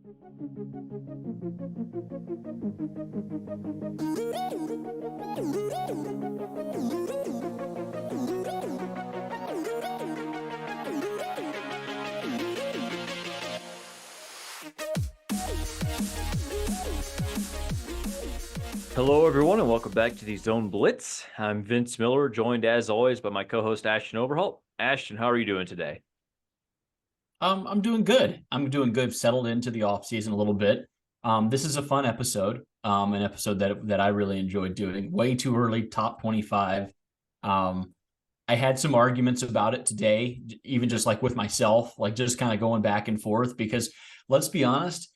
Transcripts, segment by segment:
Hello, everyone, and welcome back to the Zone Blitz. I'm Vince Miller, joined as always by my co-host Ashton Overholt. Ashton, how are you doing today? I'm doing good. Settled into the off season a little bit. This is a fun episode. An episode that I really enjoyed doing. Way too early, top 25. I had some arguments about it today, even just like with myself, like just kind of going back and forth, because let's be honest,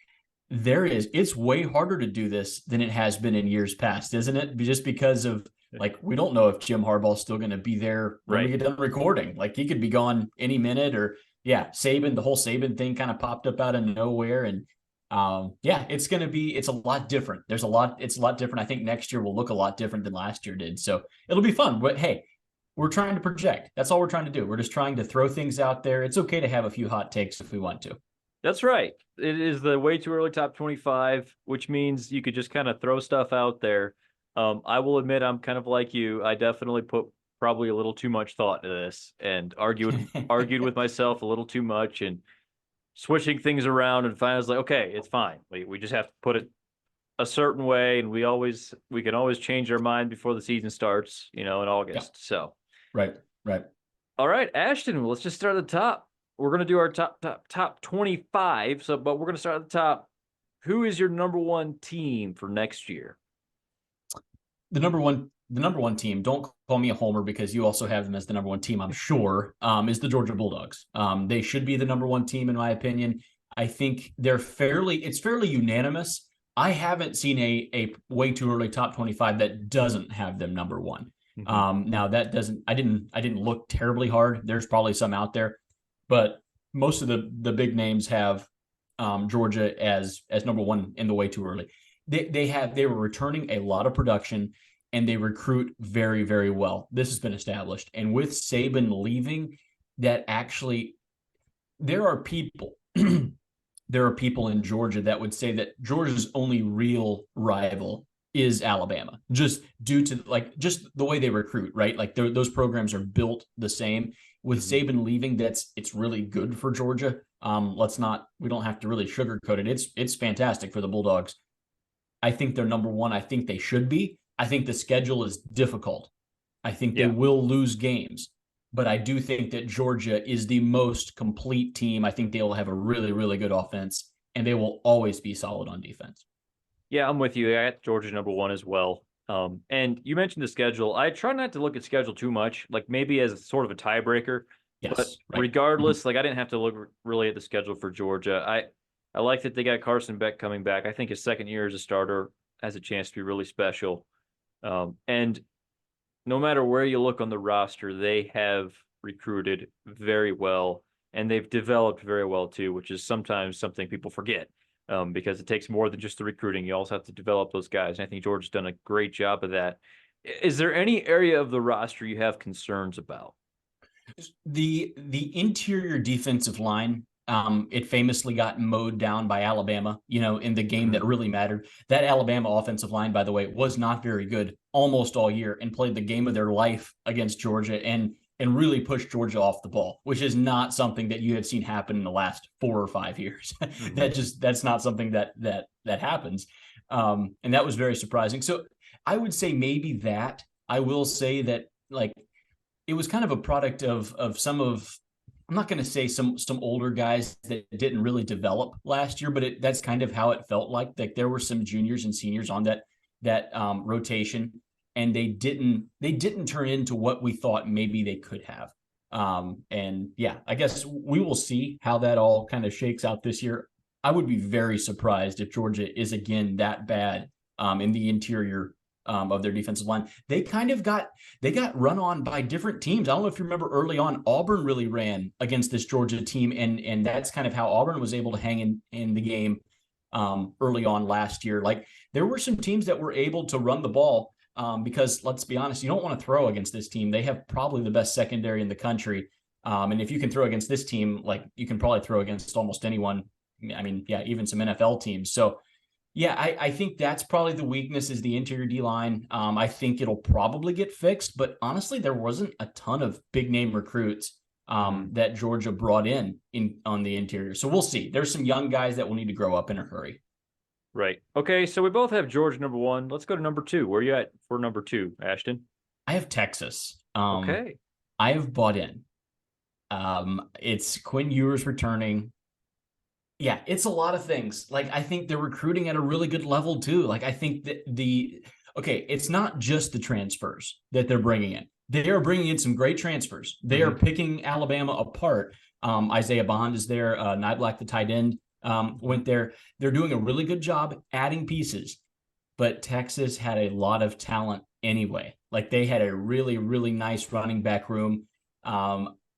it's way harder to do this than it has been in years past, isn't it? Just because of like, we don't know if Jim Harbaugh's still going to be there when we get done recording. Like, he could be gone any minute, or Saban, the whole Saban thing kind of popped up out of nowhere. And it's a lot different. It's a lot different. I think next year will look a lot different than last year did. So it'll be fun. But hey, we're trying to project. That's all we're trying to do. We're just trying to throw things out there. It's okay to have a few hot takes if we want to. That's right. It is the way too early top 25, which means you could just kind of throw stuff out there. I will admit I'm kind of like you. I definitely put probably a little too much thought into this and argued with myself a little too much and switching things around, and finally I was like, okay, it's fine. We just have to put it a certain way, and we can always change our mind before the season starts, in August. Yeah. So right. All right, Ashton, let's just start at the top. We're going to do our top 25. But we're going to start at the top. Who is your number one team for next year? The number one team, don't call me a homer because you also have them as the number one team, I'm sure, is the Georgia Bulldogs. They should be the number one team, in my opinion. I think it's fairly unanimous. I haven't seen a way too early top 25 that doesn't have them number one. Mm-hmm. Now I didn't look terribly hard. There's probably some out there, but most of the big names have Georgia as number one in the way too early. They were returning a lot of production, and they recruit very, very well. This has been established. And with Saban leaving, that actually there are people in Georgia that would say that Georgia's only real rival is Alabama, just due to just the way they recruit, right? Like those programs are built the same. With Saban leaving, it's really good for Georgia. We don't have to really sugarcoat it. It's fantastic for the Bulldogs. I think they're number one. I think they should be. I think the schedule is difficult. I think they will lose games, but I do think that Georgia is the most complete team. I think they will have a really, really good offense, and they will always be solid on defense. Yeah, I'm with you. I got Georgia number one as well. And you mentioned the schedule. I try not to look at schedule too much, like maybe as sort of a tiebreaker. Yes, but regardless, I didn't have to look really at the schedule for Georgia. I like that they got Carson Beck coming back. I think his second year as a starter has a chance to be really special. And no matter where you look on the roster, they have recruited very well, and they've developed very well too, which is sometimes something people forget, because it takes more than just the recruiting. You also have to develop those guys. And I think Georgia's done a great job of that. Is there any area of the roster you have concerns about? The interior defensive line. It famously got mowed down by Alabama, in the game that really mattered. That Alabama offensive line, by the way, was not very good almost all year and played the game of their life against Georgia and really pushed Georgia off the ball, which is not something that you have seen happen in the last 4 or 5 years. That's not something that happens. And that was very surprising. So I would say maybe that. I will say that it was kind of a product of some of, I'm not going to say some older guys that didn't really develop last year, but that's kind of how it felt like. Like there were some juniors and seniors on that rotation, and they didn't turn into what we thought maybe they could have. I guess we will see how that all kind of shakes out this year. I would be very surprised if Georgia is again that bad in the interior of their defensive line. They got run on by different teams. I don't know if you remember early on, Auburn really ran against this Georgia team, and that's kind of how Auburn was able to hang in the game early on last year. Like there were some teams that were able to run the ball because let's be honest, you don't want to throw against this team. They have probably the best secondary in the country. And if you can throw against this team, like you can probably throw against almost anyone, I mean, yeah, even some NFL teams. So yeah, I think that's probably the weakness is the interior D line. I think it'll probably get fixed, but honestly, there wasn't a ton of big name recruits that Georgia brought in on the interior. So we'll see. There's some young guys that will need to grow up in a hurry. Right. Okay, so we both have Georgia number 1. Let's go to number 2. Where are you at for number 2, Ashton? I have Texas. Okay. I have bought in. It's Quinn Ewers returning. Yeah, it's a lot of things. Like, I think they're recruiting at a really good level too. Like, I think that it's not just the transfers that they're bringing in. They are bringing in some great transfers. They are picking Alabama apart. Isaiah Bond is there. Niblack, the tight end, went there. They're doing a really good job adding pieces, but Texas had a lot of talent anyway. Like, they had a really, really nice running back room.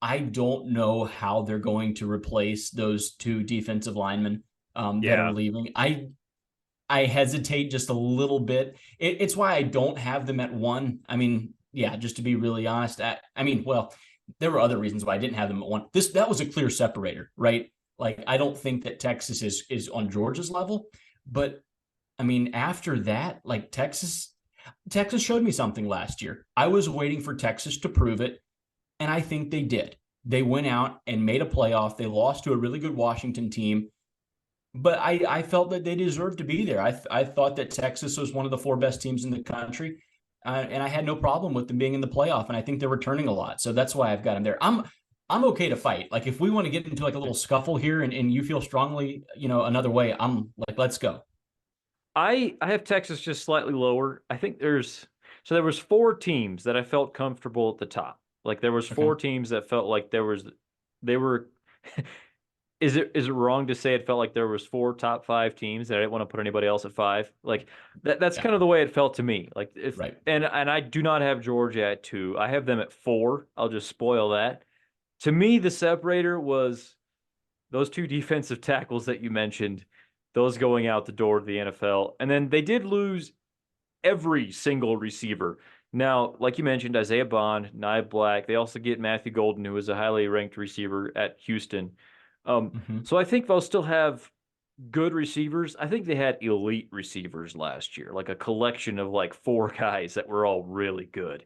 I don't know how they're going to replace those 2 defensive linemen that are leaving. I hesitate just a little bit. It's why I don't have them at 1. I mean, yeah, just to be really honest. Well, there were other reasons why I didn't have them at 1. That was a clear separator, right? Like, I don't think that Texas is on Georgia's level, but I mean, after that, like Texas showed me something last year. I was waiting for Texas to prove it. And I think they did. They went out and made a playoff. They lost to a really good Washington team. But I felt that they deserved to be there. I thought that Texas was one of the 4 best teams in the country. And I had no problem with them being in the playoff. And I think they're returning a lot. So that's why I've got them there. I'm okay to fight. Like, if we want to get into like a little scuffle here and you feel strongly, another way, I'm like, let's go. I have Texas just slightly lower. I think there was 4 teams that I felt comfortable at the top. Like, there was 4 teams that felt like they were is it wrong to say it felt like there was 4 top 5 teams that I didn't want to put anybody else at 5? Like, that's kind of the way it felt to me. Like, and I do not have Georgia at 2. I have them at 4. I'll just spoil that. To me, the separator was those 2 defensive tackles that you mentioned, those going out the door to the NFL. And then they did lose every single receiver. Now, like you mentioned, Isaiah Bond, Niblack, they also get Matthew Golden, who is a highly ranked receiver at Houston. So I think they'll still have good receivers. I think they had elite receivers last year, like a collection of like 4 guys that were all really good.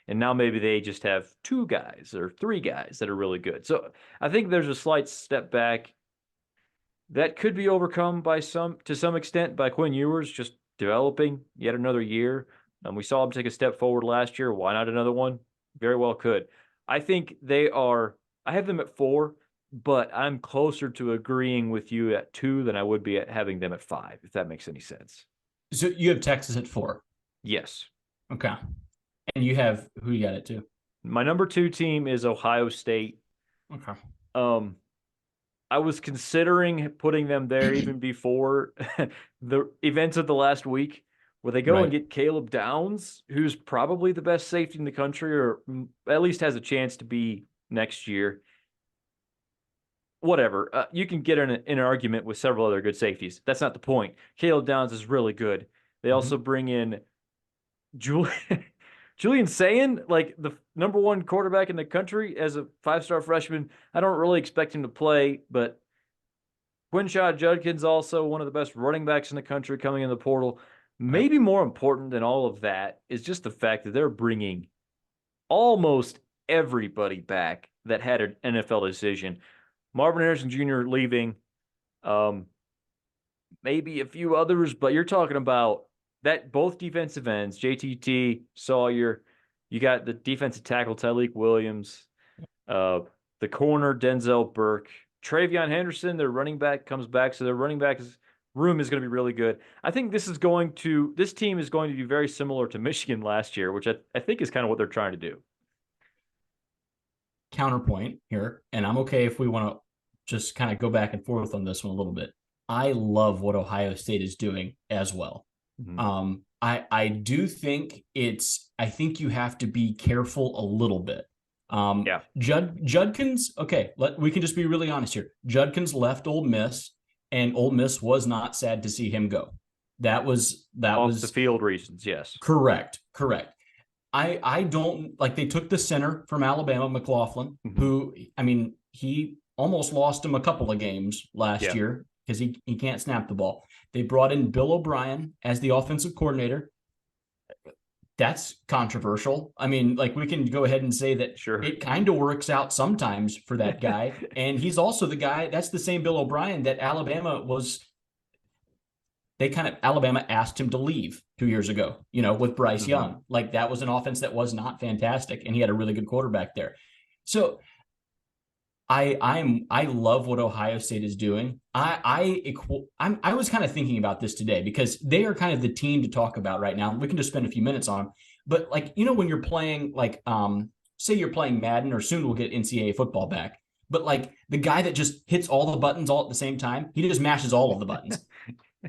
And now maybe they just have 2 guys or 3 guys that are really good. So I think there's a slight step back that could be overcome to some extent by Quinn Ewers just developing yet another year. We saw him take a step forward last year. Why not another one? Very well could. I think I have them at 4, but I'm closer to agreeing with you at 2 than I would be at having them at 5, if that makes any sense. So you have Texas at 4? Yes. Okay. And you have, who you got at 2? My number 2 team is Ohio State. Okay. I was considering putting them there even before the events of the last week, where they go and get Caleb Downs, who's probably the best safety in the country, or at least has a chance to be next year. Whatever. You can get in an argument with several other good safeties. That's not the point. Caleb Downs is really good. They also bring in Julian Sayin, like the number 1 quarterback in the country as a 5-star freshman. I don't really expect him to play, but Quinshad Judkins, also one of the best running backs in the country, coming in the portal. Maybe more important than all of that is just the fact that they're bringing almost everybody back that had an NFL decision. Marvin Harrison Jr. leaving, maybe a few others, but you're talking about that both defensive ends, JTT, Sawyer, you got the defensive tackle, Tyleek Williams, the corner, Denzel Burke, Travion Henderson, their running back comes back, so their running back room is going to be really good. I think this team is going to be very similar to Michigan last year, which I think is kind of what they're trying to do. Counterpoint here, and I'm okay if we want to just kind of go back and forth on this one a little bit. I love what Ohio State is doing as well. I do think I think you have to be careful a little bit. Judkins, okay, we can just be really honest here. Judkins left Ole Miss, and Ole Miss was not sad to see him go. That was off the field reasons, yes. Correct. I don't like, they took the center from Alabama, McLaughlin, who, I mean, he almost lost him a couple of games last year because he can't snap the ball. They brought in Bill O'Brien as the offensive coordinator. That's controversial. I mean, like, we can go ahead and say that Sure. it kind of works out sometimes for that guy. And he's also the guy, that's the same Bill O'Brien that Alabama asked him to leave 2 years ago, with Bryce Young. Like, that was an offense that was not fantastic, and he had a really good quarterback there. So I love what Ohio State is doing. I was kind of thinking about this today because they are kind of the team to talk about right now. We can just spend a few minutes on them. But, like, when you're playing, like, say you're playing Madden, or soon we'll get NCAA football back. But, like, the guy that just hits all the buttons all at the same time, he just mashes all of the buttons.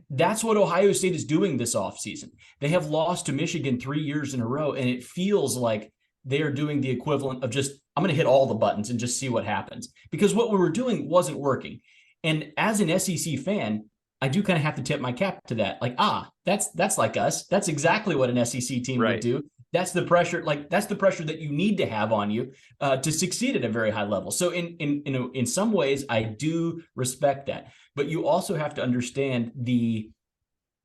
That's what Ohio State is doing this offseason. They have lost to Michigan 3 years in a row, and it feels like they are doing the equivalent of just, I'm going to hit all the buttons and just see what happens. Because what we were doing wasn't working. And as an SEC fan, I do kind of have to tip my cap to that. Like, that's like us. That's exactly what an SEC team would do. That's the pressure. Like, that's the pressure that you need to have on you to succeed at a very high level. So in some ways, I do respect that. But you also have to understand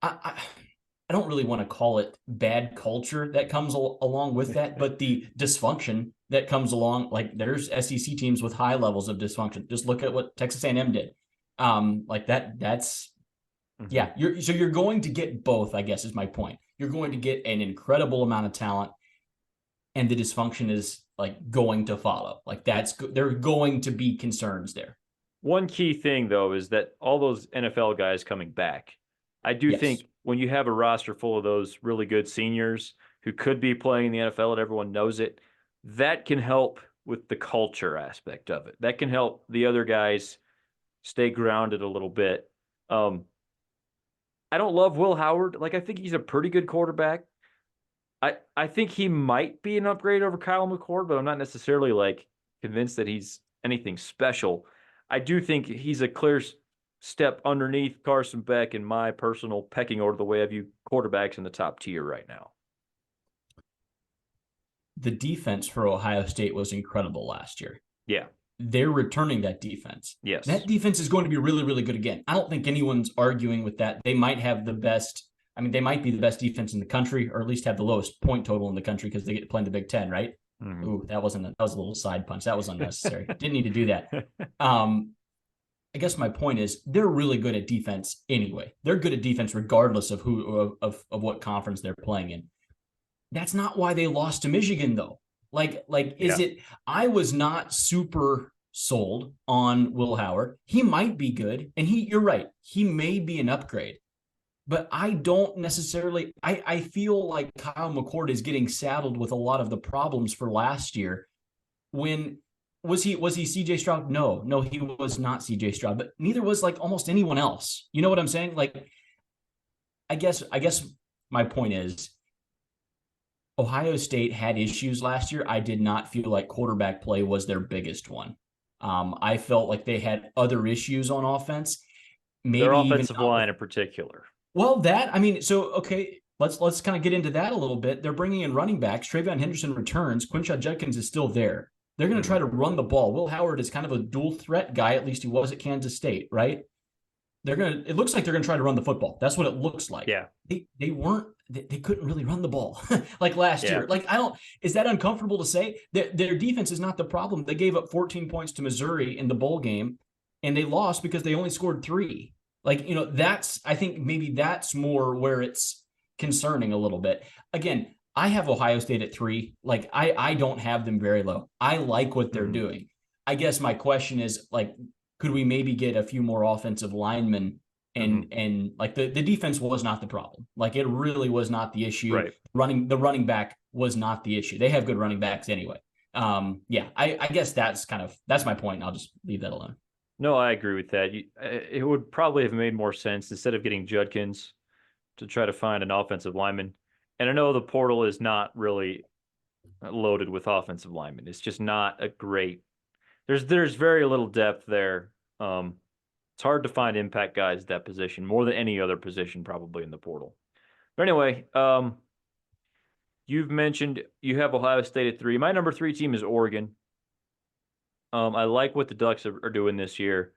I don't really want to call it bad culture that comes along with that, but the dysfunction that comes along. Like, there's SEC teams with high levels of dysfunction. Just look at what Texas A&M did. Like that's yeah. You're going to get both, I guess, is my point. You're going to get an incredible amount of talent, and the dysfunction is, like, going to follow. Like, there are going to be concerns there. One key thing, though, is that all those NFL guys coming back, I do think when you have a roster full of those really good seniors who could be playing in the NFL and everyone knows it, that can help with the culture aspect of it. That can help the other guys stay grounded a little bit. I don't love Will Howard. Like, I think he's a pretty good quarterback. I think he might be an upgrade over Kyle McCord, but I'm not necessarily, like, convinced that he's anything special. I do think he's a clear step underneath Carson Beck in my personal pecking order, the way I view quarterbacks in the top tier right now. The defense for Ohio State was incredible last year. Yeah. They're returning that defense. Yes. That defense is going to be really, really good again. I don't think anyone's arguing with that. They might have the best. I mean, they might be the best defense in the country, or at least have the lowest point total in the country because they get to play in the Big Ten, right? Ooh, that was a little side punch. That was unnecessary. Didn't need to do that. I guess my point is they're really good at defense anyway. They're good at defense regardless of what conference they're playing in. That's not why they lost to Michigan, though. I was not super sold on Will Howard. He might be good, and you're right, he may be an upgrade. But I don't necessarily, I feel like Kyle McCord is getting saddled with a lot of the problems for last year. When was he CJ Stroud? No, he was not CJ Stroud, but neither was, like, almost anyone else. You know what I'm saying? Like, I guess my point is Ohio State had issues last year. I did not feel like quarterback play was their biggest one. I felt like they had other issues on offense. Maybe their offensive line in particular. Well, okay, let's kind of get into that a little bit. They're bringing in running backs. TreVeyon Henderson returns. Quinshon Judkins is still there. They're going to try to run the ball. Will Howard is kind of a dual threat guy. At least he was at Kansas State, right? It looks like they're going to try to run the football. That's what it looks like. Yeah. They couldn't really run the ball like last year. Like, is that uncomfortable to say? Their defense is not the problem. They gave up 14 points to Missouri in the bowl game, and they lost because they only scored 3. Like, I think maybe that's more where it's concerning a little bit. Again, I have Ohio State at 3. Like, I don't have them very low. I like what they're doing. I guess my question is, like, could we maybe get a few more offensive linemen? And like, the defense was not the problem. Like, it really was not the issue. Right. The running back was not the issue. They have good running backs anyway. I guess that's my point. I'll just leave that alone. No, I agree with that. It would probably have made more sense instead of getting Judkins to try to find an offensive lineman. And I know the portal is not really loaded with offensive linemen. It's just not a great. There's very little depth there. It's hard to find impact guys at that position, more than any other position probably in the portal. But anyway, you've mentioned you have Ohio State at 3. My number 3 team is Oregon. I like what the Ducks are doing this year.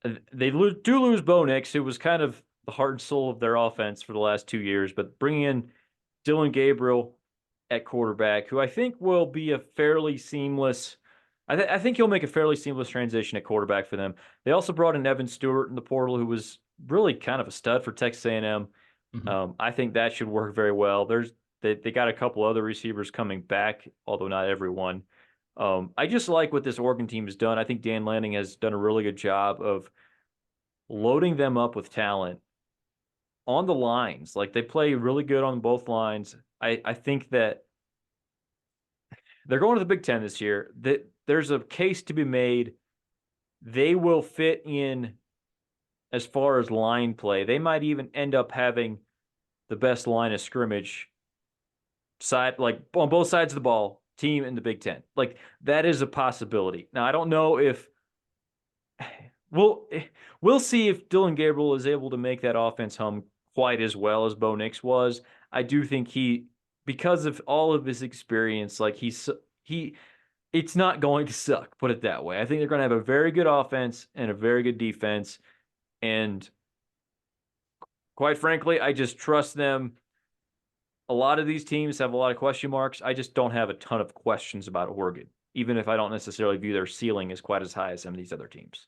do lose Bo Nix, who was kind of the heart and soul of their offense for the last 2 years, but bringing in Dylan Gabriel at quarterback, who I think will be a fairly seamless. I think he'll make a fairly seamless transition at quarterback for them. They also brought in Evan Stewart in the portal, who was really kind of a stud for Texas A&M. I think that should work very well. They got a couple other receivers coming back, although not everyone. I just like what this Oregon team has done. I think Dan Lanning has done a really good job of loading them up with talent on the lines. Like they play really good on both lines. I think that they're going to the Big Ten this year. That there's a case to be made. They will fit in as far as line play. They might even end up having the best line of scrimmage side, like on both sides of the ball, team in the Big Ten. Like that is a possibility. Now I don't know if we'll see if Dylan Gabriel is able to make that offense hum quite as well as Bo Nix was. I do think because of all of his experience, like it's not going to suck, put it that way. I think they're going to have a very good offense and a very good defense. And quite frankly, I just trust them. A lot of these teams have a lot of question marks. I just don't have a ton of questions about Oregon, even if I don't necessarily view their ceiling as quite as high as some of these other teams.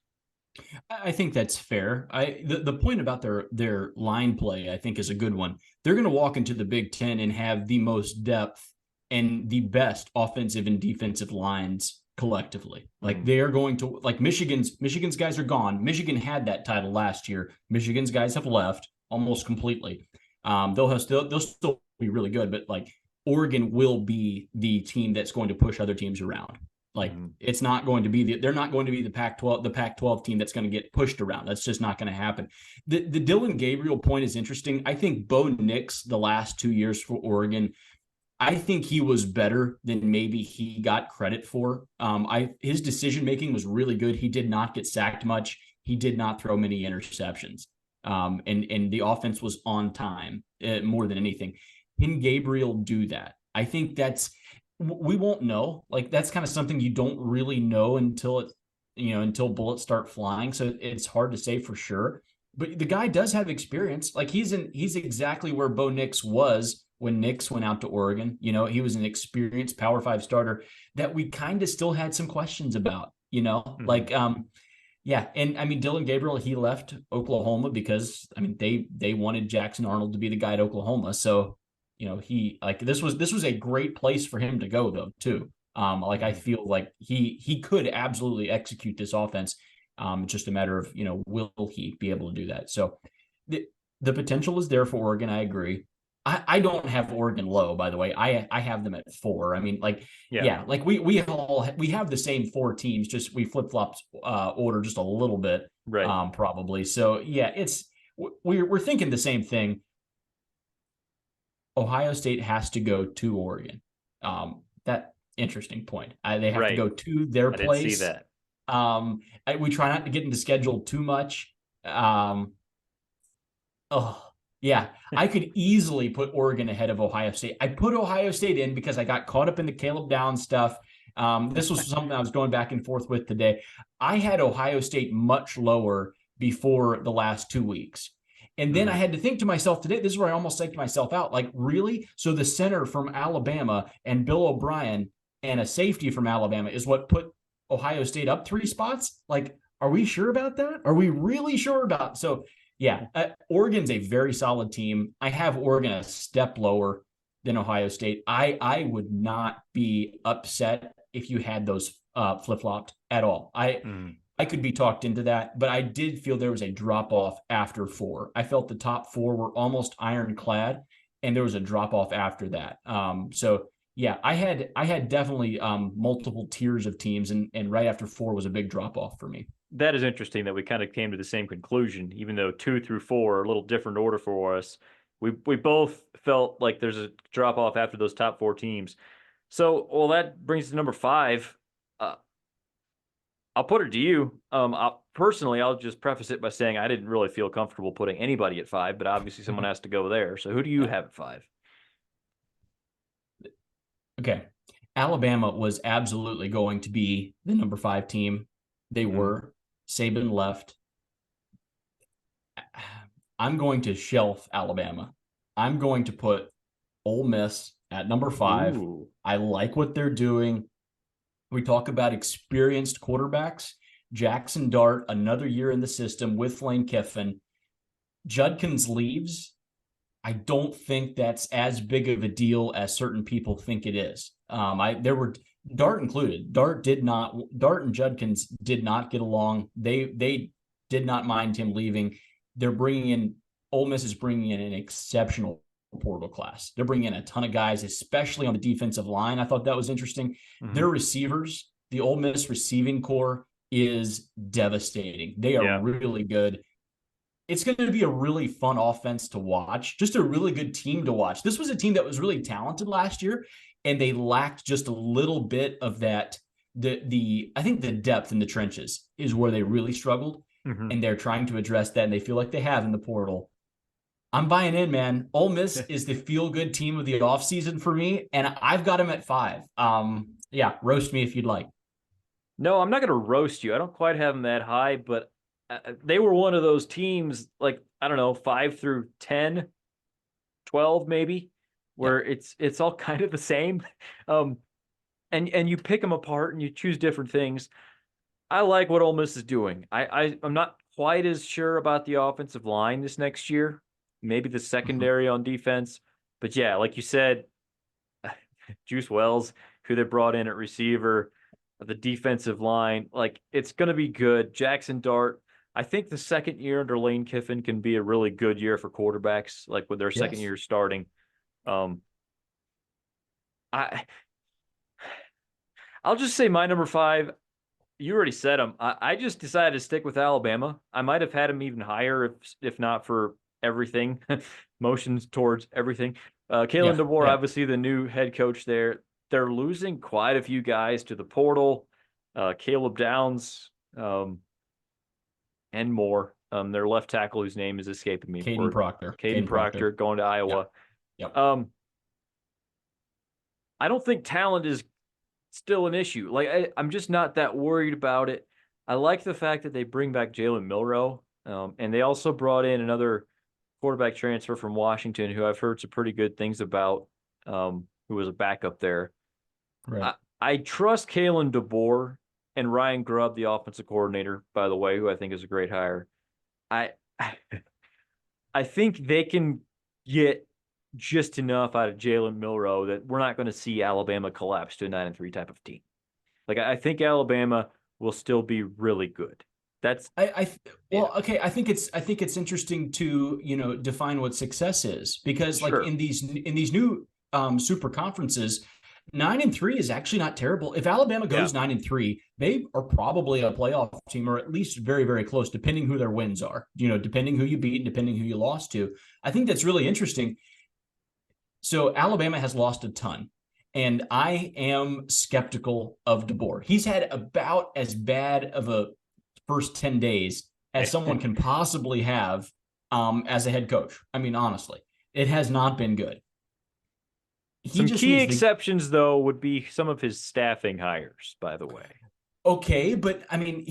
I think that's fair. The point about their line play, I think, is a good one. They're going to walk into the Big Ten and have the most depth and the best offensive and defensive lines collectively. Like they are going to, like Michigan's guys are gone. Michigan had that title last year. Michigan's guys have left almost completely. They'll still be really good, but like Oregon will be the team that's going to push other teams around. Like it's not going to be they're not going to be the Pac-12 team that's going to get pushed around. That's just not going to happen. The Dylan Gabriel point is interesting. I think Bo Nix the last 2 years for Oregon, I think he was better than maybe he got credit for. His decision making was really good. He did not get sacked much. He did not throw many interceptions. And the offense was on time more than anything. Can Gabriel do that? I think we won't know. Like that's kind of something you don't really know until bullets start flying. So it's hard to say for sure. But the guy does have experience. Like he's exactly where Bo Nix was when Nix went out to Oregon. He was an experienced Power 5 starter that we kind of still had some questions about. Yeah. And I mean, Dylan Gabriel, he left Oklahoma because they wanted Jackson Arnold to be the guy at Oklahoma. So this was a great place for him to go though too. I feel like he could absolutely execute this offense. It's just a matter of will he be able to do that? So the potential is there for Oregon. I agree. I don't have Oregon low, by the way. I have them at 4. I mean, like we have the same 4 teams, just we flip flopped order just a little bit, right? Probably. So yeah, we're thinking the same thing. Ohio State has to go to Oregon. That interesting point. They have to go to their place. I didn't see that. We try not to get into schedule too much. Yeah, I could easily put Oregon ahead of Ohio State. I put Ohio State in because I got caught up in the Caleb Downs stuff. This was something I was going back and forth with today. I had Ohio State much lower before the last 2 weeks. And then I had to think to myself today, this is where I almost psyched myself out. Like, really? So the center from Alabama and Bill O'Brien and a safety from Alabama is what put Ohio State up 3 spots? Like, are we sure about that? Are we really sure about? So yeah, Oregon's a very solid team. I have Oregon a step lower than Ohio State. I would not be upset if you had those flip-flopped at all. I could be talked into that, but I did feel there was a drop-off after 4. I felt the top 4 were almost ironclad, and there was a drop-off after that. So yeah, I had definitely multiple tiers of teams, and right after 4 was a big drop-off for me. That is interesting that we kind of came to the same conclusion, even though 2 through 4 are a little different order for us. We both felt like there's a drop off after those top 4 teams. So, well, that brings us to number 5. I'll put it to you. Personally, I'll just preface it by saying I didn't really feel comfortable putting anybody at 5, but obviously someone has to go there. So, who do you have at 5? Okay, Alabama was absolutely going to be the number 5 team. They were. Saban left. I'm going to shelf Alabama. I'm going to put Ole Miss at number 5. Ooh. I like what they're doing. We talk about experienced quarterbacks. Jackson Dart, another year in the system with Lane Kiffin. Judkins leaves. I don't think that's as big of a deal as certain people think it is. There were Dart included. Dart and Judkins did not get along. They did not mind him leaving. They're bringing in Ole Miss is bringing in an exceptional portal class. They're bringing in a ton of guys, especially on the defensive line. I thought that was interesting. Mm-hmm. Their receivers, the Ole Miss receiving core is devastating. They are really good. It's going to be a really fun offense to watch, just a really good team to watch. This was a team that was really talented last year, and they lacked just a little bit of that. I think the depth in the trenches is where they really struggled, and they're trying to address that, and they feel like they have in the portal. I'm buying in, man. Ole Miss is the feel-good team of the offseason for me, and I've got them at 5. Yeah, roast me if you'd like. No, I'm not going to roast you. I don't quite have them that high, but they were one of those teams, like, I don't know, 5 through 10, 12 maybe, where it's all kind of the same. And you pick them apart and you choose different things. I like what Ole Miss is doing. I'm not quite as sure about the offensive line this next year, maybe the secondary on defense. But yeah, like you said, Juice Wells, who they brought in at receiver, the defensive line, like, it's going to be good. Jackson Dart, I think the second year under Lane Kiffin can be a really good year for quarterbacks, like with their second year starting. I'll just say my number 5. You already said them. I just decided to stick with Alabama. I might have had them even higher if not for everything, motions towards everything. Kalen DeBoer, obviously the new head coach there. They're losing quite a few guys to the portal. Caleb Downs, and more. Their left tackle, whose name is escaping me. Caden Proctor. Caden Proctor going to Iowa. Yep. I don't think talent is still an issue. Like, I'm just not that worried about it. I like the fact that they bring back Jalen Milroe, and they also brought in another quarterback transfer from Washington, who I've heard some pretty good things about, who was a backup there. Right. I trust Kalen DeBoer and Ryan Grubb, the offensive coordinator, by the way, who I think is a great hire. I think they can get just enough out of Jalen Milroe that we're not going to see Alabama collapse to a 9-3 type of team. Like, I think Alabama will still be really good. That's okay. I think it's interesting to define what success is, because like in these new super conferences, 9-3 is actually not terrible. If Alabama goes 9-3, they are probably a playoff team, or at least very, very close, depending who their wins are. Depending who you beat and depending who you lost to. I think that's really interesting. So Alabama has lost a ton, and I am skeptical of DeBoer. He's had about as bad of a first 10 days as someone can possibly have as a head coach. I mean, honestly, it has not been good. Some key exceptions, though, would be some of his staffing hires, by the way. Okay, but I mean,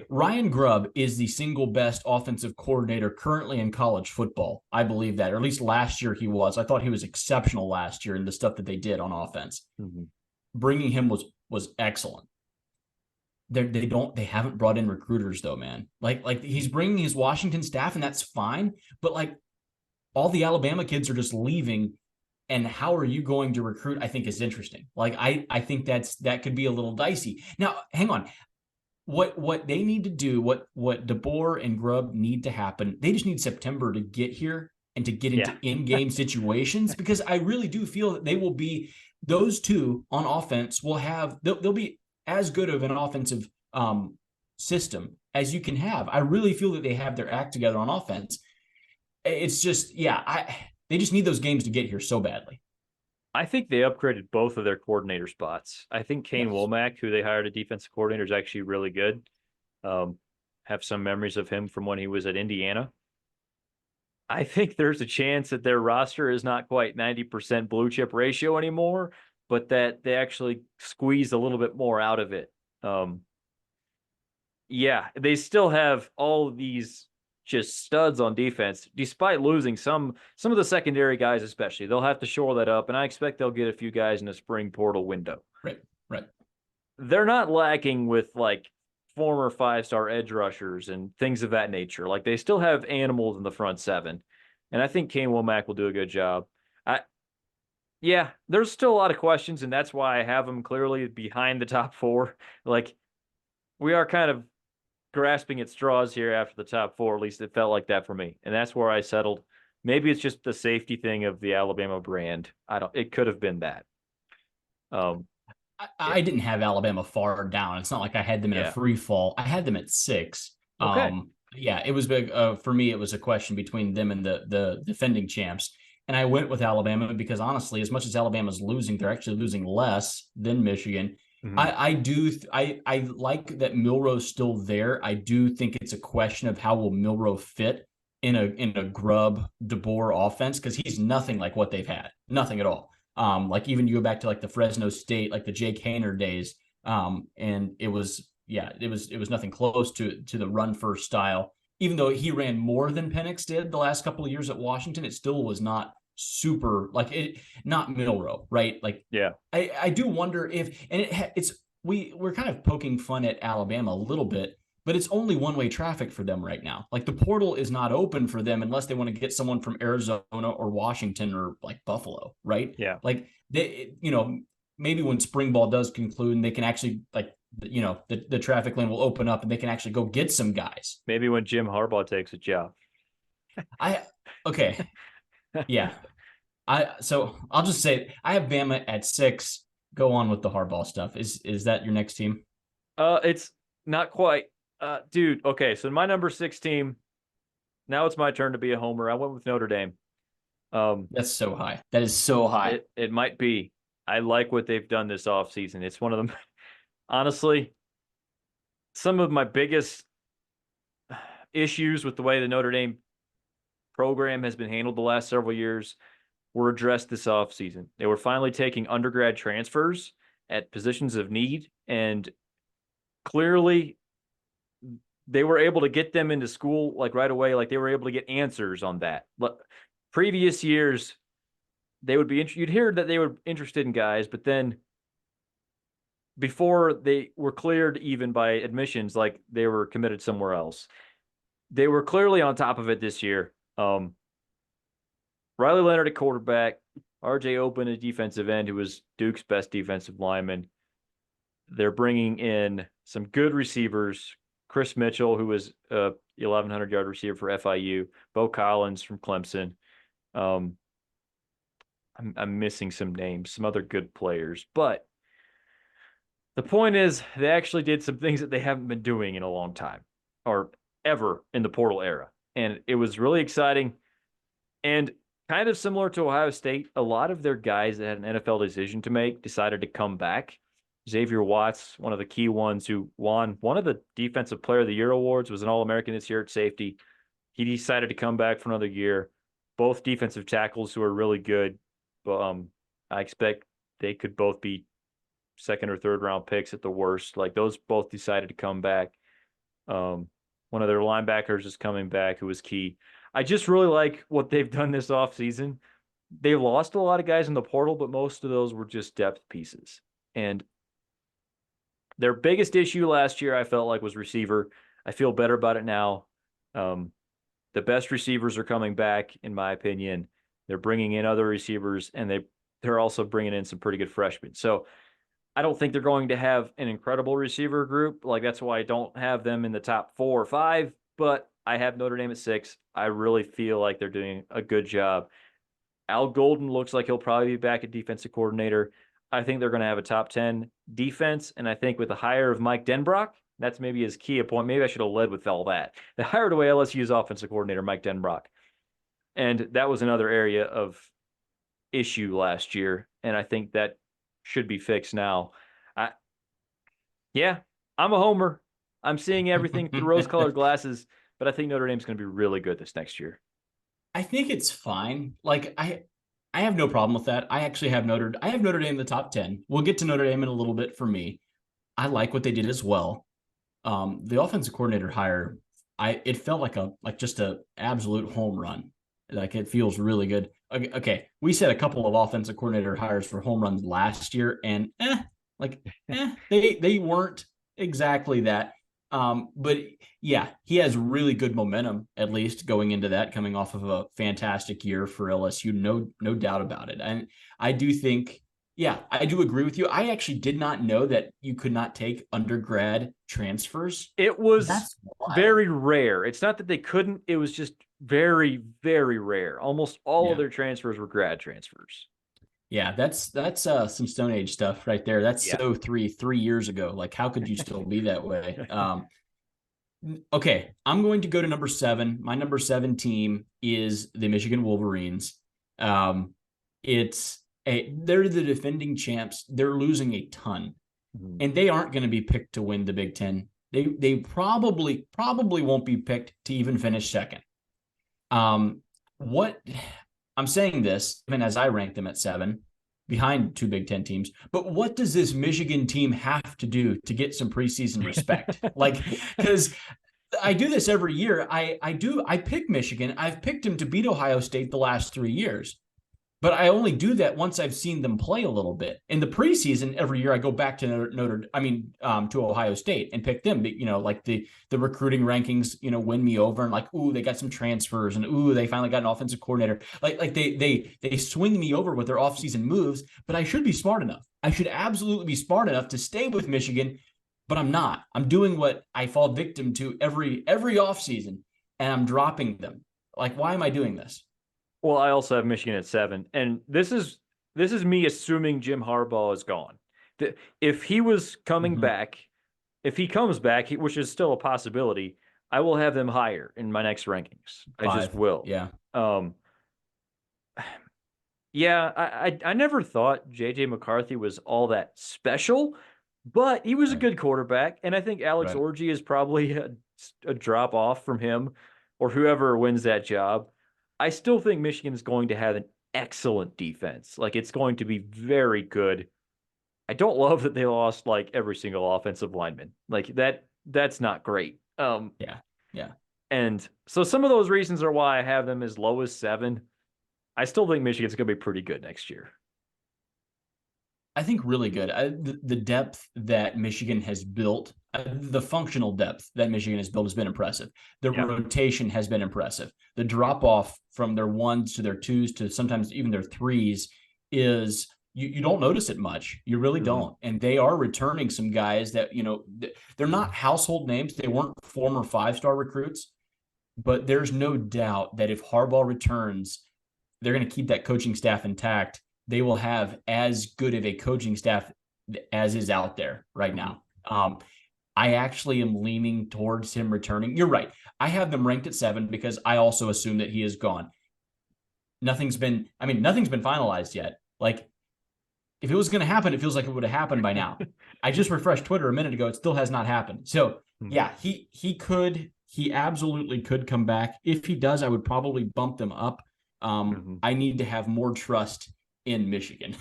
Ryan Grubb is the single best offensive coordinator currently in college football. I believe that, or at least last year he was. I thought he was exceptional last year in the stuff that they did on offense. Bringing him was excellent. They haven't brought in recruiters though, man. Like he's bringing his Washington staff, and that's fine. But like, all the Alabama kids are just leaving. And how are you going to recruit, I think, is interesting. Like, I think that could be a little dicey. Now, hang on. What they need to do, what DeBoer and Grubb need to happen, they just need September to get here and to get into in-game situations, because I really do feel that they will be, those two on offense they'll be as good of an offensive system as you can have. I really feel that they have their act together on offense. It's just, they just need those games to get here so badly. I think they upgraded both of their coordinator spots. I think Kane Womack, who they hired a defensive coordinator, is actually really good. Have some memories of him from when he was at Indiana. I think there's a chance that their roster is not quite 90% blue chip ratio anymore, but that they actually squeeze a little bit more out of it. They still have all of these just studs on defense, despite losing some of the secondary guys, especially. They'll have to shore that up, and I expect they'll get a few guys in the spring portal window. Right. They're not lacking with like former 5-star edge rushers and things of that nature. Like they still have animals in the front seven, and I think Kane Womack will do a good job. Yeah, there's still a lot of questions, and that's why I have them clearly behind the top 4. Like we are kind of grasping at straws here after the top 4. At least it felt like that for me, and that's where I settled. Maybe it's just the safety thing of the Alabama brand. It could have been that. I didn't have Alabama far down. It's not like I had them in a free fall. I had them at 6. Okay. Yeah, it was big. For me, it was a question between them and the defending champs. And I went with Alabama because honestly, as much as Alabama's losing, they're actually losing less than Michigan. Mm-hmm. I like that Milroe's still there. I do think it's a question of how will Milroe fit in a Grubb DeBoer offense, because he's nothing like what they've had. Nothing at all. Like even you go back to like the Fresno State, like the Jake Haener days, and it was nothing close to the run first style. Even though he ran more than Penix did the last couple of years at Washington, it still was not super like it. Not Milroe, right? Like yeah, I do wonder if, and we're kind of poking fun at Alabama a little bit, but it's only one-way traffic for them right now. Like the portal is not open for them unless they want to get someone from Arizona or Washington or like Buffalo, right? Yeah. Like they, maybe when spring ball does conclude and they can actually like, the traffic lane will open up and they can actually go get some guys. Maybe when Jim Harbaugh takes a job. Okay. Yeah. So I'll just say I have Bama at 6. Go on with the Harbaugh stuff. Is that your next team? It's not quite. Dude, okay, so my number 6 team, now it's my turn to be a homer. I went with Notre Dame. That's so high. That is so high. It might be. I like what they've done this offseason. It's one of them. Honestly, some of my biggest issues with the way the Notre Dame program has been handled the last several years were addressed this offseason. They were finally taking undergrad transfers at positions of need, and clearly they were able to get them into school like right away. Like they were able to get answers on that. But previous years, they would be you'd hear that they were interested in guys, but then before they were cleared even by admissions, like they were committed somewhere else. They were clearly on top of it this year. Riley Leonard at quarterback, RJ Open at defensive end, who was Duke's best defensive lineman. They're bringing in some good receivers. Chris Mitchell, who was a 1,100-yard receiver for FIU. Bo Collins from Clemson. I'm missing some names, some other good players. But the point is, they actually did some things that they haven't been doing in a long time or ever in the portal era. And it was really exciting. And kind of similar to Ohio State, a lot of their guys that had an NFL decision to make decided to come back. Xavier Watts, one of the key ones who won one of the Defensive Player of the Year awards, was an All-American this year at safety. He decided to come back for another year. Both defensive tackles who are really good. But I expect they could both be second or third round picks at the worst. Like those both decided to come back. One of their linebackers is coming back, who was key. I just really like what they've done this offseason. They lost a lot of guys in the portal, but most of those were just depth pieces. And their biggest issue last year, I felt like, was receiver. I feel better about it now. The best receivers are coming back, in my opinion. They're bringing in other receivers, and they're also bringing in some pretty good freshmen. So I don't think they're going to have an incredible receiver group. Like that's why I don't have them in the top 4 or 5, but I have Notre Dame at 6. I really feel like they're doing a good job. Al Golden looks like he'll probably be back at defensive coordinator. I think they're going to have a top 10 defense, and I think with the hire of Mike Denbrock, that's maybe his key point. Maybe I should have led with all that. They hired away LSU's offensive coordinator, Mike Denbrock, and that was another area of issue last year, and I think that should be fixed now. I'm a homer. I'm seeing everything through rose-colored glasses, but I think Notre Dame's going to be really good this next year. I think it's fine. Like I have no problem with that. I actually have Notre Dame in the top 10. We'll get to Notre Dame in a little bit for me. I like what they did as well. The offensive coordinator hire, it felt like just a absolute home run. Like it feels really good. Okay, we said a couple of offensive coordinator hires for home runs last year, and they weren't exactly that. But yeah, he has really good momentum, at least going into that, coming off of a fantastic year for LSU. No doubt about it. And I do think, yeah, I do agree with you. I actually did not know that you could not take undergrad transfers. It was That's wild. very rare. It's not that they couldn't, it was just very, very rare. Almost all of Yeah. their transfers were grad transfers. Yeah, that's some Stone Age stuff right there. That's Yeah. so three years ago. Like, how could you still be that way? Okay, I'm going to go to number 7. My number 7 team is the Michigan Wolverines. They're the defending champs. They're losing a ton, and they aren't going to be picked to win the Big Ten. They probably won't be picked to even finish second. What I'm saying this, even as I rank them at 7, behind 2 Big Ten teams. But what does this Michigan team have to do to get some preseason respect? Like, because I do this every year. I pick Michigan. I've picked them to beat Ohio State the last 3 years. But I only do that once I've seen them play a little bit. In the preseason, every year I go back to to Ohio State and pick them. Like the recruiting rankings, win me over, and like, ooh, they got some transfers, and ooh, they finally got an offensive coordinator. Like they swing me over with their offseason moves. But I should be smart enough. I should absolutely be smart enough to stay with Michigan, but I'm not. I'm doing what I fall victim to every offseason, and I'm dropping them. Like, why am I doing this? Well, I also have Michigan at 7, and this is me assuming Jim Harbaugh is gone. If he was coming back, if he comes back, which is still a possibility, I will have them higher in my next rankings. 5. I just will. Yeah. Yeah, I never thought J.J. McCarthy was all that special, but he was a good quarterback, and I think Alex Orji is probably a drop off from him or whoever wins that job. I still think Michigan is going to have an excellent defense. Like, it's going to be very good. I don't love that they lost like every single offensive lineman. Like that's not great. Yeah. And so some of those reasons are why I have them as low as 7. I still think Michigan's going to be pretty good next year. I think really good. The depth that Michigan has built, the functional depth that Michigan has built has been impressive. The rotation has been impressive. The drop off from their 1s to their 2s to sometimes even their 3s is you don't notice it much. You really don't. And they are returning some guys that, they're not household names. They weren't former 5-star recruits, but there's no doubt that if Harbaugh returns, they're going to keep that coaching staff intact. They will have as good of a coaching staff as is out there right now. I actually am leaning towards him returning. You're right. I have them ranked at 7 because I also assume that he is gone. Nothing's been finalized yet. Like, if it was going to happen, it feels like it would have happened by now. I just refreshed Twitter a minute ago. It still has not happened. So yeah, he absolutely could come back. If he does, I would probably bump them up. I need to have more trust in Michigan.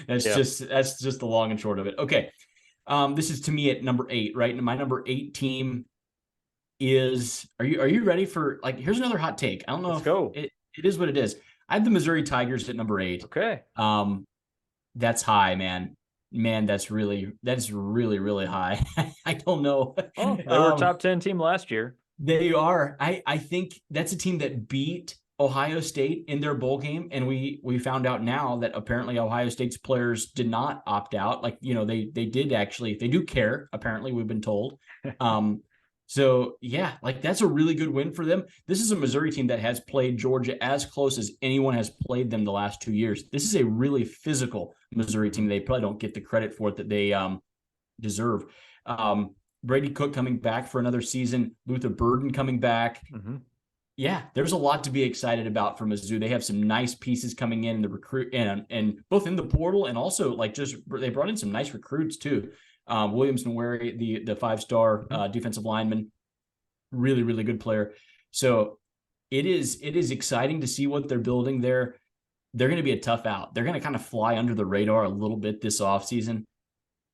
That's just the long and short of it. Okay. This is to me at number 8, right? And my number 8 team is, are you ready for, like, here's another hot take. I don't know it is what it is. I have the Missouri Tigers at number 8. Okay. That's high, man. That's really, really high. I don't know. Oh, they were a top 10 team last year. They are. I think that's a team that beat Ohio State in their bowl game, and we found out now that apparently Ohio State's players did not opt out. Like, they did actually, they do care, apparently, we've been told. So yeah, like, that's a really good win for them. This is a Missouri team that has played Georgia as close as anyone has played them the last 2 years. This is a really physical Missouri team. They probably don't get the credit for it that they deserve. Brady Cook coming back for another season, Luther Burden coming back. Yeah, there's a lot to be excited about for Mizzou. They have some nice pieces coming in the recruit and both in the portal, and also like just they brought in some nice recruits too. Williams Nweri, the 5-star defensive lineman, really, really good player. So it is exciting to see what they're building there. They're going to be a tough out. They're going to kind of fly under the radar a little bit this offseason.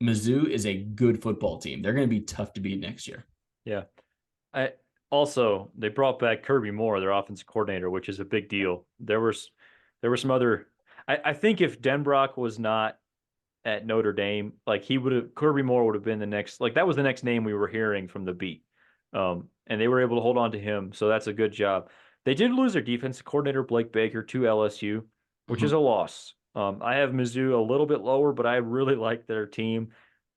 Mizzou is a good football team. They're going to be tough to beat next year. Yeah. Also, they brought back Kirby Moore, their offensive coordinator, which is a big deal. There were some other. I think if Denbrock was not at Notre Dame, like he would have Kirby Moore would have been the next. Like that was the next name we were hearing from the beat, and they were able to hold on to him. So that's a good job. They did lose their defensive coordinator Blake Baker to LSU, which is Mhm. a loss. I have Mizzou a little bit lower, but I really like their team.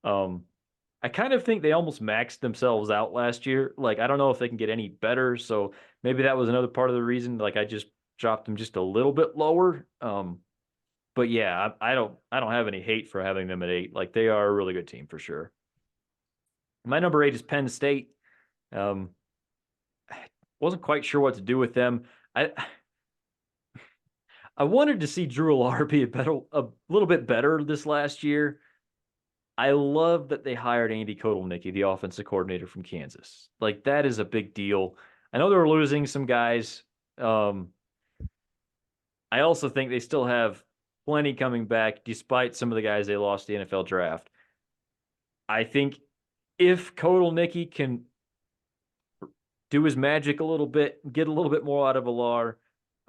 Um, I kind of think they almost maxed themselves out last year. Like, I don't know if they can get any better. So maybe that was another part of the reason. Like, I just dropped them just a little bit lower. But yeah, I don't have any hate for having them at 8. Like, they are a really good team for sure. My number 8 is Penn State. Um, wasn't quite sure what to do with them. I I wanted to see Drew Alar be a little bit better this last year. I love that they hired Andy Kotelnicki, the offensive coordinator from Kansas. Like that is a big deal. I know they're losing some guys. Um, I also think they still have plenty coming back, despite some of the guys they lost the NFL draft. I think if Kotelnicki can do his magic a little bit, get a little bit more out of Alar,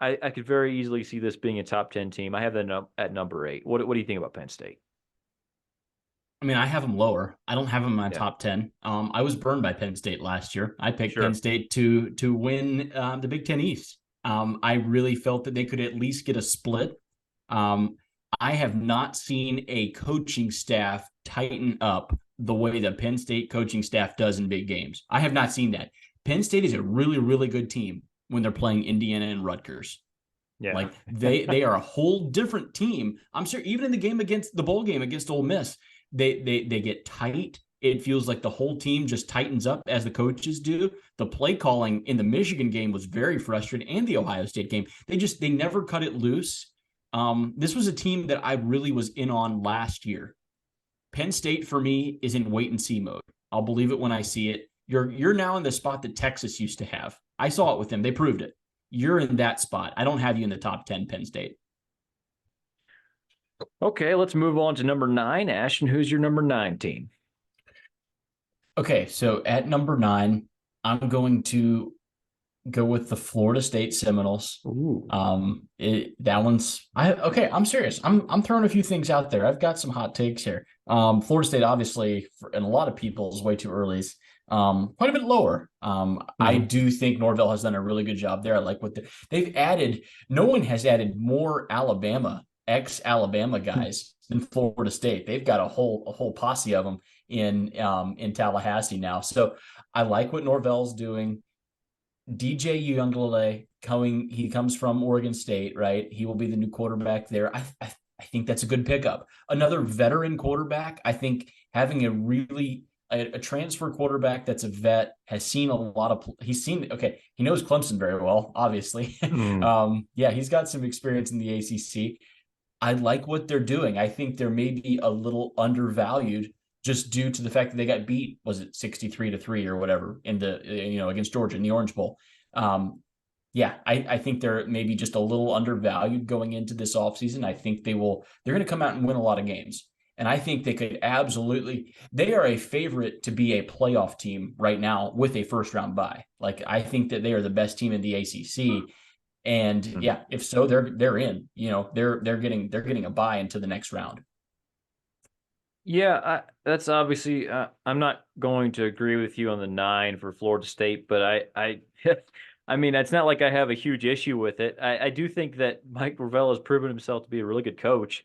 I could very easily see this being a top 10 team. I have them at number 8. What do you think about Penn State? I mean, I have them lower. I don't have them in my Yeah, top 10. I was burned by Penn State last year. I picked Penn sure. State to win the Big Ten East. I really felt that they could at least get a split. Um, I have not seen a coaching staff tighten up the way the Penn State coaching staff does in big games. I have not seen that. Penn State is a really, really good team when they're playing Indiana and Rutgers. Yeah. Like they are a whole different team. I'm sure even in the game against the bowl game against Ole Miss, they get tight. It feels like the whole team just tightens up as the coaches do. The play calling in the Michigan game was very frustrating, and the Ohio State game. They never cut it loose. This was a team that I really was in on last year. Penn State for me is in wait and see mode. I'll believe it when I see it. You're now in the spot that Texas used to have. I saw it with them. They proved it. You're in that spot. I don't have you in the top 10, Penn State. Okay, let's move on to number 9. Ashton, who's your number 9 team? Okay, so at number 9, I'm going to go with the Florida State Seminoles. Ooh. That one's I'm serious. I'm throwing a few things out there. I've got some hot takes here. Florida State, obviously, and a lot of people is way too early. Quite a bit lower. I do think Norvell has done a really good job there. I like what they've added. No one has added more ex-Alabama guys than Florida State. They've got a whole posse of them in Tallahassee now. So I like what Norvell's doing. DJ Uiagalelei he comes from Oregon State, right? He will be the new quarterback there. I think that's a good pickup. Another veteran quarterback. I think having a transfer quarterback that's a vet has seen a lot of he knows Clemson very well, obviously. Mm. Yeah, he's got some experience in the ACC. I like what they're doing. I think they're maybe a little undervalued just due to the fact that they got beat, was it 63-3 or whatever in the, against Georgia in the Orange Bowl. Yeah, I think they're maybe just a little undervalued going into this offseason. I think they're going to come out and win a lot of games. And I think they are a favorite to be a playoff team right now with a first round bye. Like, I think that they are the best team in the ACC. And yeah, if so, they're in. They're getting a bye into the next round. Yeah, that's obviously. I'm not going to agree with you on the 9 for Florida State, but I mean, it's not like I have a huge issue with it. I do think that Mike Gravel has proven himself to be a really good coach.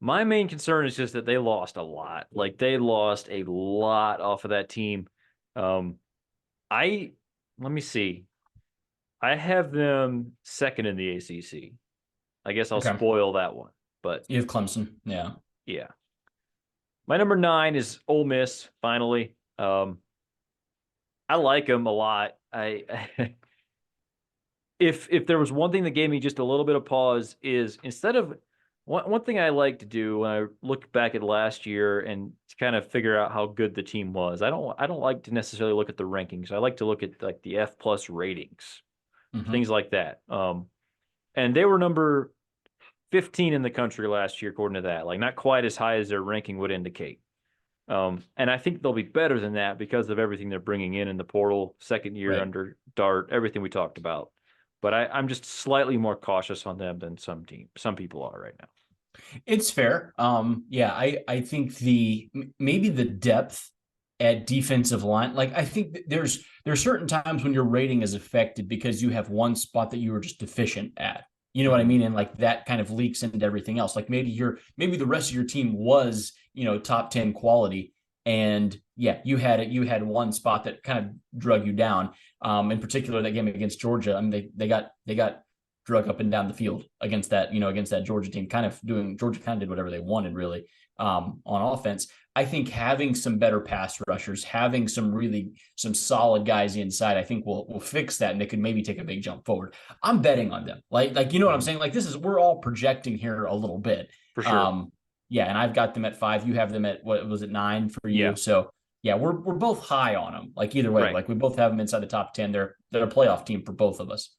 My main concern is just that they lost a lot. Like they lost a lot off of that team. Um, I Let me see. I have them second in the ACC. I guess I'll Okay. spoil that one, but You have Clemson. Yeah. yeah. My number 9 is Ole Miss. Finally, I like them a lot. If there was one thing that gave me just a little bit of pause is instead of one thing I like to do when I look back at last year and to kind of figure out how good the team was. I don't like to necessarily look at the rankings. I like to look at like the F plus ratings, Mm-hmm. things like that. And they were number 15 in the country last year, according to that. Like not quite as high as their ranking would indicate. And I think they'll be better than that because of everything they're bringing in the portal, second year Right. under Dart, everything we talked about. But I'm just slightly more cautious on them than some people are right now. It's fair. Yeah, I think maybe the depth at defensive line, like I think there's certain times when your rating is affected because you have one spot that you were just deficient at. You know what I mean? And like that kind of leaks into everything else. Like maybe the rest of your team was, top 10 quality. And yeah, you had one spot that kind of drug you down. In particular, that game against Georgia. I mean, they got drug up and down the field against that Georgia team. Georgia kind of did whatever they wanted, really, on offense. I think having some better pass rushers, having some solid guys inside, I think will fix that, and they could maybe take a big jump forward. I'm betting on them. Like you know what I'm saying? Like we're all projecting here a little bit. For sure. Yeah, and I've got them at 5. You have them at, what was it, 9 for you? Yeah. So yeah, we're both high on them. Like either way, Right. like we both have them inside the top 10. They're a playoff team for both of us.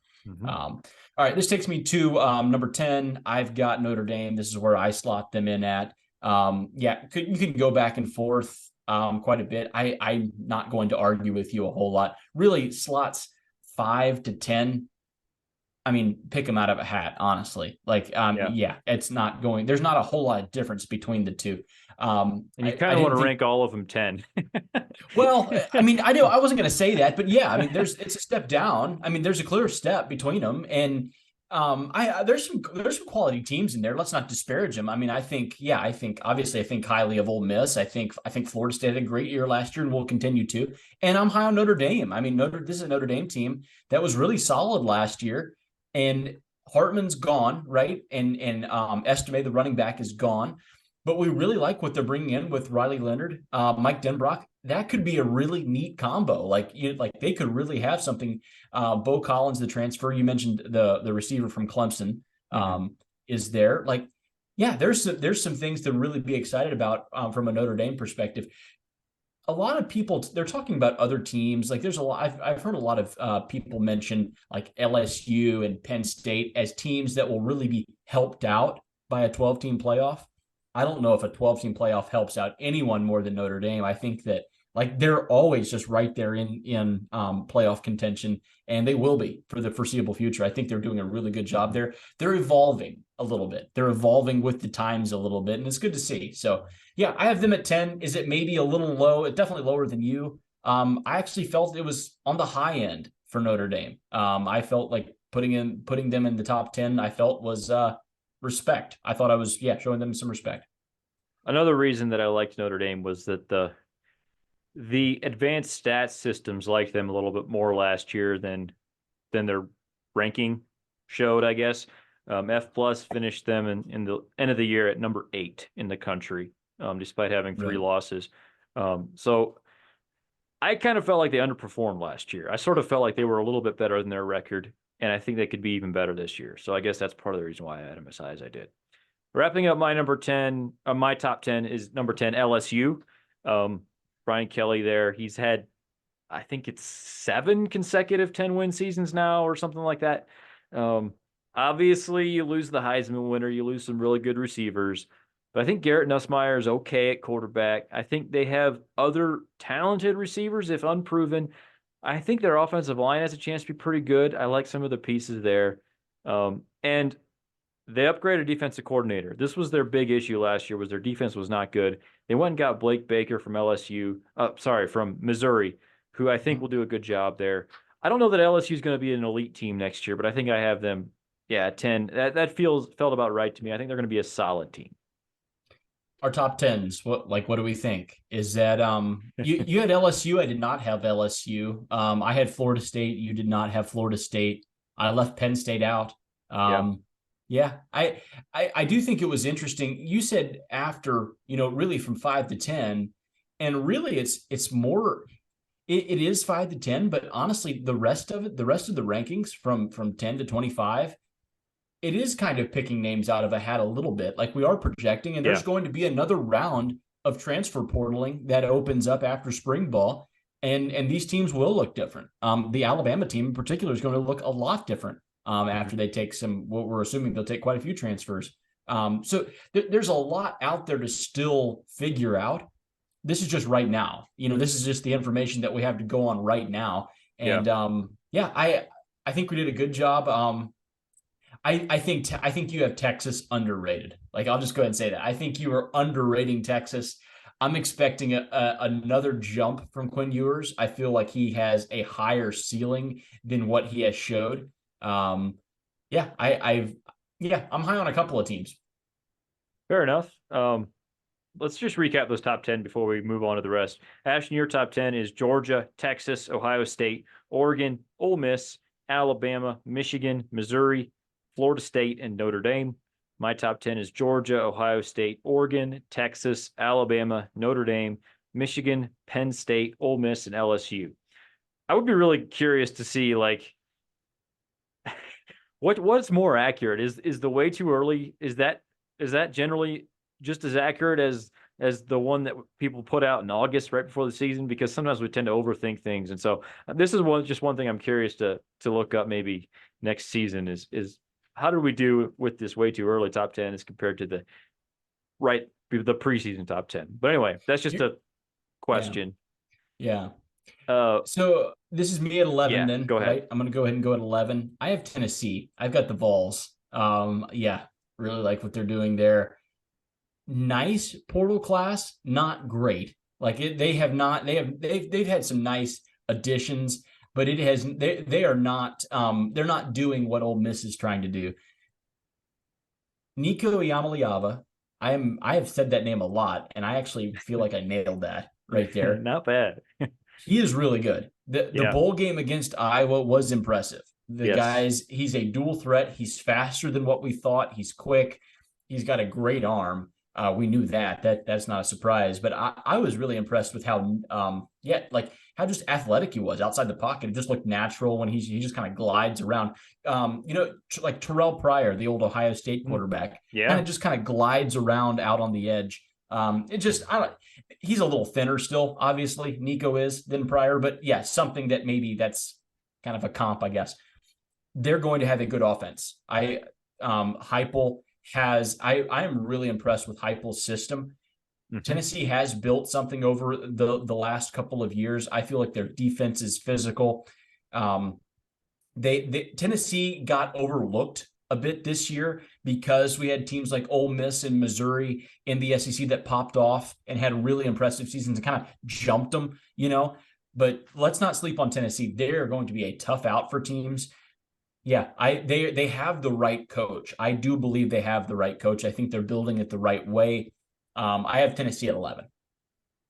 All right, this takes me to number 10. I've got Notre Dame. This is where I slot them in at. You can go back and forth quite a bit. I'm not going to argue with you a whole lot. Really, slots 5 to 10. I mean, pick them out of a hat, honestly. It's not going. There's not a whole lot of difference between the two. And you kind of want to rank all of them 10. Well, I mean, I wasn't going to say that, but yeah, I mean, it's a step down. I mean, there's a clear step between them, and there's some quality teams in there. Let's not disparage them. I mean, I think highly of Ole Miss. I think Florida State had a great year last year and will continue to. And I'm high on Notre Dame. I mean, this is a Notre Dame team that was really solid last year, and Hartman's gone, right? And Estime, the running back, is gone. But we really like what they're bringing in with Riley Leonard, Mike Denbrock. That could be a really neat combo. Like they could really have something. Bo Collins, the transfer you mentioned, the receiver from Clemson, is there. Like, yeah, there's some things to really be excited about from a Notre Dame perspective. A lot of people, they're talking about other teams. Like there's a lot. I've heard a lot of people mention like LSU and Penn State as teams that will really be helped out by a 12-team playoff. I don't know if a 12-team playoff helps out anyone more than Notre Dame. I think that like they're always just right there in playoff contention, and they will be for the foreseeable future. I think they're doing a really good job there. They're evolving a little bit. They're evolving with the times a little bit, and it's good to see. So yeah, I have them at 10. Is it maybe a little low? It's definitely lower than you. I actually felt it was on the high end for Notre Dame. I felt like putting them in the top 10, I felt was respect. I thought I was showing them some respect. Another reason that I liked Notre Dame was that the advanced stats systems liked them a little bit more last year than their ranking showed, I guess. F plus finished them in the end of the year at number 8 in the country, despite having 3 losses. So I kind of felt like they underperformed last year. I sort of felt like they were a little bit better than their record, and I think they could be even better this year. So I guess that's part of the reason why I had them as high as I did. Wrapping up my number 10, my top 10 is number 10, LSU. Brian Kelly there. He's had, I think it's 7 consecutive 10-win seasons now or something like that. Obviously, you lose the Heisman winner. You lose some really good receivers. But I think Garrett Nussmeier is okay at quarterback. I think they have other talented receivers, if unproven. I think their offensive line has a chance to be pretty good. I like some of the pieces there. And they upgraded defensive coordinator. This was their big issue last year, was their defense was not good. They went and got Blake Baker from from Missouri, who I think will do a good job there. I don't know that LSU is going to be an elite team next year, but I think I have them, 10. That felt about right to me. I think they're going to be a solid team. Our top 10s, what do we think? Is that you had LSU? I did not have LSU. I had Florida State. You did not have Florida State. I left Penn State out. Yeah, I do think it was interesting. You said after, really from 5 to 10, and really it's more, it is 5 to 10, but honestly, the rest of the rankings from 10 to 25, it is kind of picking names out of a hat a little bit. Like we are projecting, and there's going to be another round of transfer portaling that opens up after spring ball, and these teams will look different. The Alabama team in particular is going to look a lot different. After they take what we're assuming they'll take quite a few transfers. So there's a lot out there to still figure out. this is just right now. This is just the information that we have to go on right now. Yeah. And yeah, I think we did a good job. I think you have Texas underrated. Like, I'll just go ahead and say that. I think you are underrating Texas. I'm expecting another jump from Quinn Ewers. I feel like he has a higher ceiling than what he has showed. Yeah, I'm high on a couple of teams. Fair enough. Let's just recap those top 10 before we move on to the rest. Ashton, your top 10 is Georgia, Texas, Ohio State, Oregon, Ole Miss, Alabama, Michigan, Missouri, Florida State, and Notre Dame. My top 10 is Georgia, Ohio State, Oregon, Texas, Alabama, Notre Dame, Michigan, Penn State, Ole Miss, and LSU. I would be really curious to see, like, what's more accurate? Is the way too early? Is that generally just as accurate as the one that people put out in August right before the season? Because sometimes we tend to overthink things, and so this is one thing I'm curious to look up maybe next season is how do we do with this way too early top 10 as compared to the preseason top 10? But anyway, that's just a question. Yeah. So this is me at 11. Yeah, then, go ahead. right? I'm going to go ahead and go at 11. I have Tennessee. I've got the Vols. Yeah, really like what they're doing there. Nice portal class, not great. Like they've had some nice additions, but they are not they're not doing what Ole Miss is trying to do. Nico Iamaleava, I have said that name a lot, and I actually feel like I nailed that right there. Not bad. He is really good. The bowl game against Iowa was impressive. He's a dual threat. He's faster than what we thought. He's quick. He's got a great arm. We knew that's not a surprise, but I was really impressed with how how just athletic he was outside the pocket. It just looked natural when he just kind of glides around. Like Terrell Pryor, the old Ohio State quarterback, just kind of glides around out on the edge. He's a little thinner still, obviously, Nico is, than Pryor, but yeah, something that maybe that's kind of a comp, I guess. They're going to have a good offense. Heupel I am really impressed with Heupel's system. Mm-hmm. Tennessee has built something over the last couple of years. I feel like their defense is physical. Tennessee got overlooked a bit this year because we had teams like Ole Miss and Missouri in the SEC that popped off and had really impressive seasons and kind of jumped them, But let's not sleep on Tennessee. They're going to be a tough out for teams. Yeah, they have the right coach. I do believe they have the right coach. I think they're building it the right way. I have Tennessee at 11.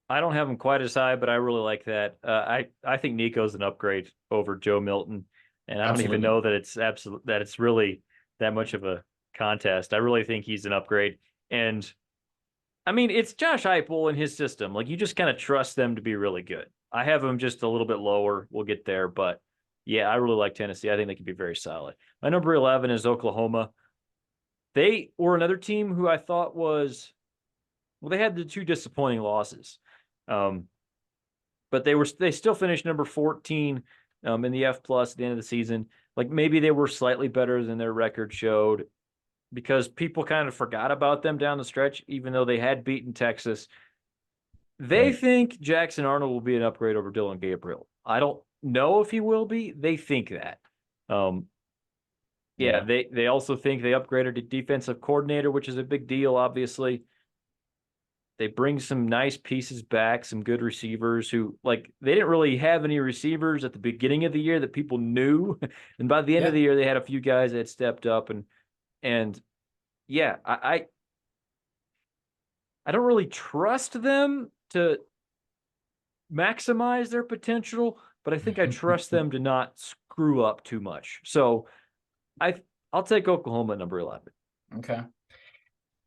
I don't have them quite as high, but I really like that. I think Nico's an upgrade over Joe Milton, and I don't even know that it's really that much of a contest. I really think he's an upgrade, and I mean it's Josh Heupel and his system. Like you just kind of trust them to be really good. I have them just a little bit lower. We'll get there, but. Yeah, I really like Tennessee. I think they can be very solid. My number 11 is Oklahoma. They were another team who I thought they had the two disappointing losses. But they still finished number 14 in the F+ at the end of the season. Like maybe they were slightly better than their record showed because people kind of forgot about them down the stretch, even though they had beaten Texas. They think Jackson Arnold will be an upgrade over Dylan Gabriel. I don't know if he will be. They think that. They also think they upgraded a defensive coordinator, which is a big deal, obviously. They bring some nice pieces back, some good receivers who, like, they didn't really have any receivers at the beginning of the year that people knew. And by the end of the year, they had a few guys that stepped up. I don't really trust them to maximize their potential, but I think I trust them to not screw up too much. So I'll take Oklahoma at number 11. Okay.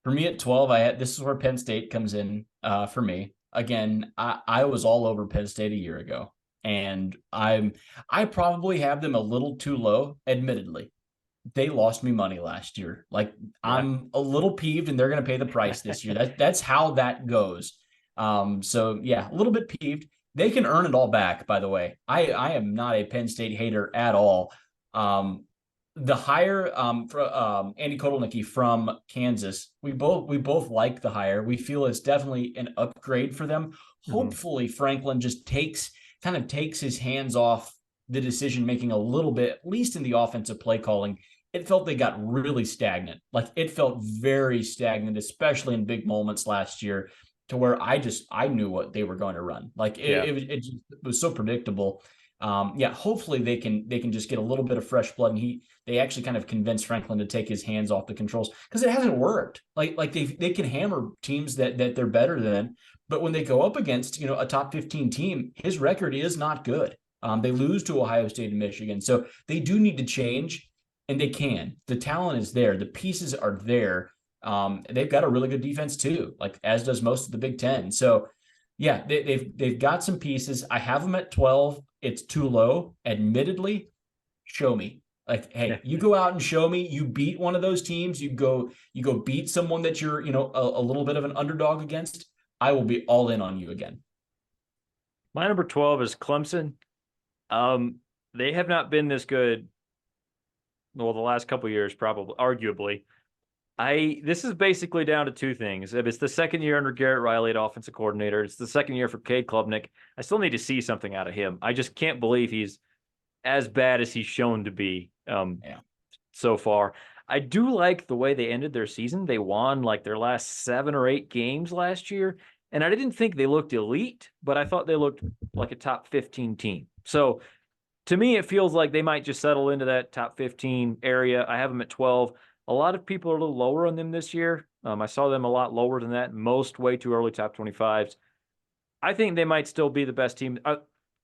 For me at 12, this is where Penn State comes in for me. Again, I was all over Penn State a year ago, and I probably have them a little too low, admittedly. They lost me money last year. I'm a little peeved, and they're going to pay the price this year. That's how that goes. So yeah, a little bit peeved. They can earn it all back, by the way. I am not a Penn State hater at all. the hire for Andy Kotelnicki from Kansas, we both like the hire. We feel it's definitely an upgrade for them. Hopefully, Franklin just takes his hands off the decision making a little bit, at least in the offensive play calling. It felt they got really stagnant. Like it felt very stagnant, especially in big moments last year, to where I knew what they were going to run. Like it was so predictable. Yeah, hopefully they can just get a little bit of fresh blood, and they actually kind of convinced Franklin to take his hands off the controls, because it hasn't worked. Like they can hammer teams that they're better than, but when they go up against a top 15 team, his record is not good. They lose to Ohio State and Michigan, so they do need to change, and they can. The talent is there, the pieces are there. They've got a really good defense too, like as does most of the Big Ten. So yeah, they've got some pieces. I have them at 12. It's too low, admittedly. Show me. Like, hey, you go out and show me. You beat one of those teams. You go beat someone that you're, a little bit of an underdog against. I will be all in on you again. My number 12 is Clemson. They have not been this good. Well, the last couple of years, probably, arguably. This is basically down to two things. It's the second year under Garrett Riley at offensive coordinator. It's the second year for Cade Klubnik. I still need to see something out of him. I just can't believe he's as bad as he's shown to be so far. I do like the way they ended their season. They won like their last 7 or 8 games last year, and I didn't think they looked elite, but I thought they looked like a top 15 team. So to me, it feels like they might just settle into that top 15 area. I have them at 12. A lot of people are a little lower on them this year. I saw them a lot lower than that. Most way too early top 25s. I think they might still be the best team.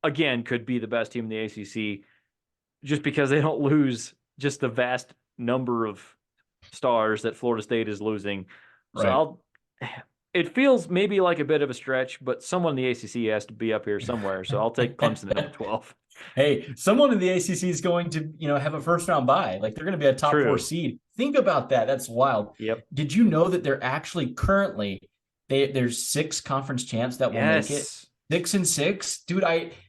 Again, could be the best team in the ACC, just because they don't lose just the vast number of stars that Florida State is losing. So it feels maybe like a bit of a stretch, but someone in the ACC has to be up here somewhere. So I'll take Clemson at number 12. Hey, someone in the ACC is going to, have a first round bye. Like they're going to be a top 4 seed. Think about that. That's wild. Yep. Did you know that they're actually currently there's 6 conference champs that will make it? 6 and 6, dude.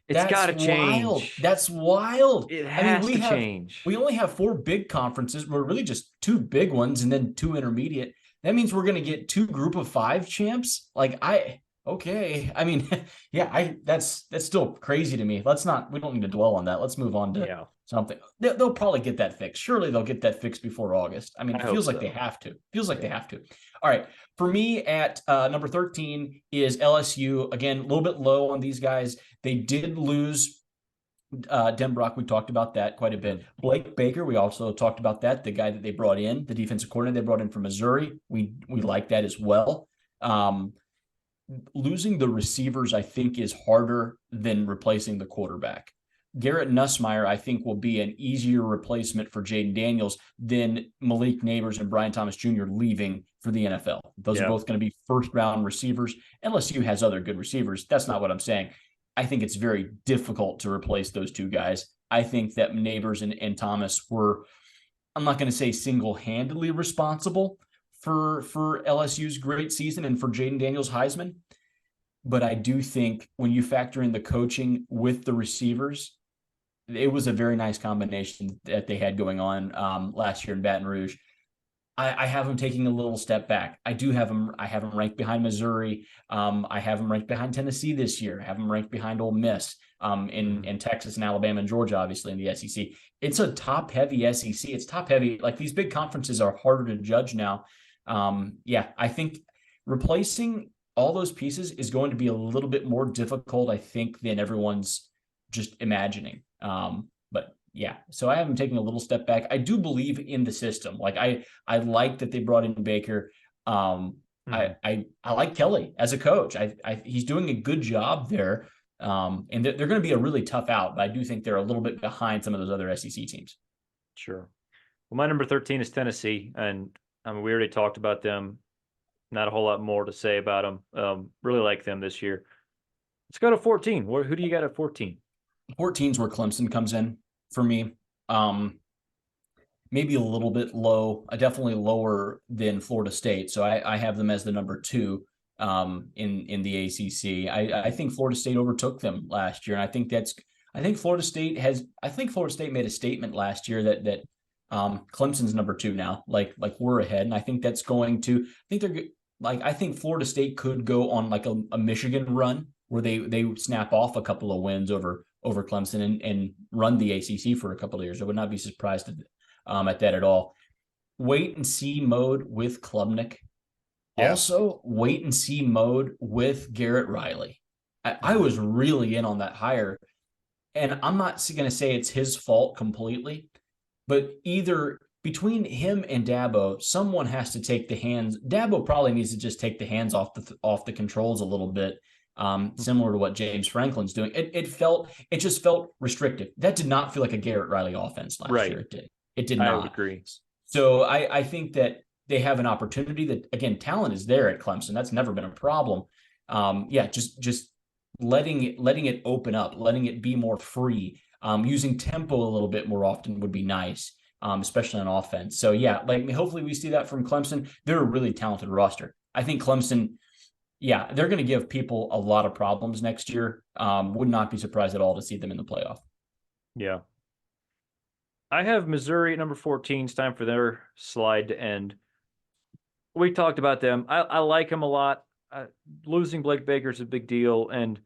It's got to change. That's wild. It has to change. We only have 4 big conferences. We're really just 2 big ones and then 2 intermediate. That means we're going to get 2 group of 5 champs. Okay. I mean, that's still crazy to me. We don't need to dwell on that. Let's move on to something. They'll probably get that fixed. Surely they'll get that fixed before August. I mean, it feels like they have to. They have to. All right. For me at number 13 is LSU. Again, a little bit low on these guys. They did lose Denbrock. We talked about that quite a bit. Blake Baker, we also talked about that. The guy that they brought in, the defensive coordinator they brought in from Missouri. We like that as well. Losing the receivers, I think, is harder than replacing the quarterback. Garrett Nussmeier, I think, will be an easier replacement for Jaden Daniels than Malik Neighbors and Brian Thomas Jr. leaving for the NFL. Those are both going to be first-round receivers. LSU has other good receivers. That's not what I'm saying. I think it's very difficult to replace those 2 guys. I think that Neighbors and Thomas were, I'm not going to say single-handedly responsible for LSU's great season and for Jaden Daniels' Heisman. But I do think when you factor in the coaching with the receivers, it was a very nice combination that they had going on last year in Baton Rouge. I have them taking a little step back. I have them ranked behind Missouri. I have them ranked behind Tennessee this year. I have them ranked behind Ole Miss in Texas and Alabama and Georgia, obviously, in the SEC. It's a top-heavy SEC. It's top-heavy. Like, these big conferences are harder to judge now. I think replacing all those pieces is going to be a little bit more difficult, I think, than everyone's just imagining. So I have them taking a little step back. I do believe in the system. Like, I like that they brought in Baker. I like Kelly as a coach. He's doing a good job there. And they're going to be a really tough out, but I do think they're a little bit behind some of those other SEC teams. Sure. Well, my number 13 is Tennessee, and we already talked about them. Not a whole lot more to say about them. Really like them this year. Let's go to 14. Who do you got at 14? 14 is where Clemson comes in for me. Maybe a little bit low, definitely lower than Florida State. So I have them as the number 2 in the ACC. I think Florida State overtook them last year, and I think Florida State made a statement last year that Clemson's number 2 now. Like we're ahead, and I think that's going to. I think Florida State could go on like a Michigan run where they snap off a couple of wins over Clemson and run the ACC for a couple of years. I would not be surprised at that at all. Wait and see mode with Klubnik. Yeah. Also, wait and see mode with Garrett Riley. I was really in on that hire, and I'm not going to say it's his fault completely, but either between him and Dabo, someone has to take the hands. Dabo probably needs to just take the hands off the controls a little bit, similar to what James Franklin's doing. It just felt restrictive. That did not feel like a Garrett Riley offense last year. It did not. I would agree. So I think that they have an opportunity. That, again, talent is there at Clemson. That's never been a problem. Just letting it open up, letting it be more free. Using tempo a little bit more often would be nice, especially on offense. So hopefully we see that from Clemson. They're a really talented roster. I think Clemson, they're going to give people a lot of problems next year. Would not be surprised at all to see them in the playoff. Yeah. I have Missouri at number 14. It's time for their slide to end. We talked about them. I like them a lot. Losing Blake Baker is a big deal, and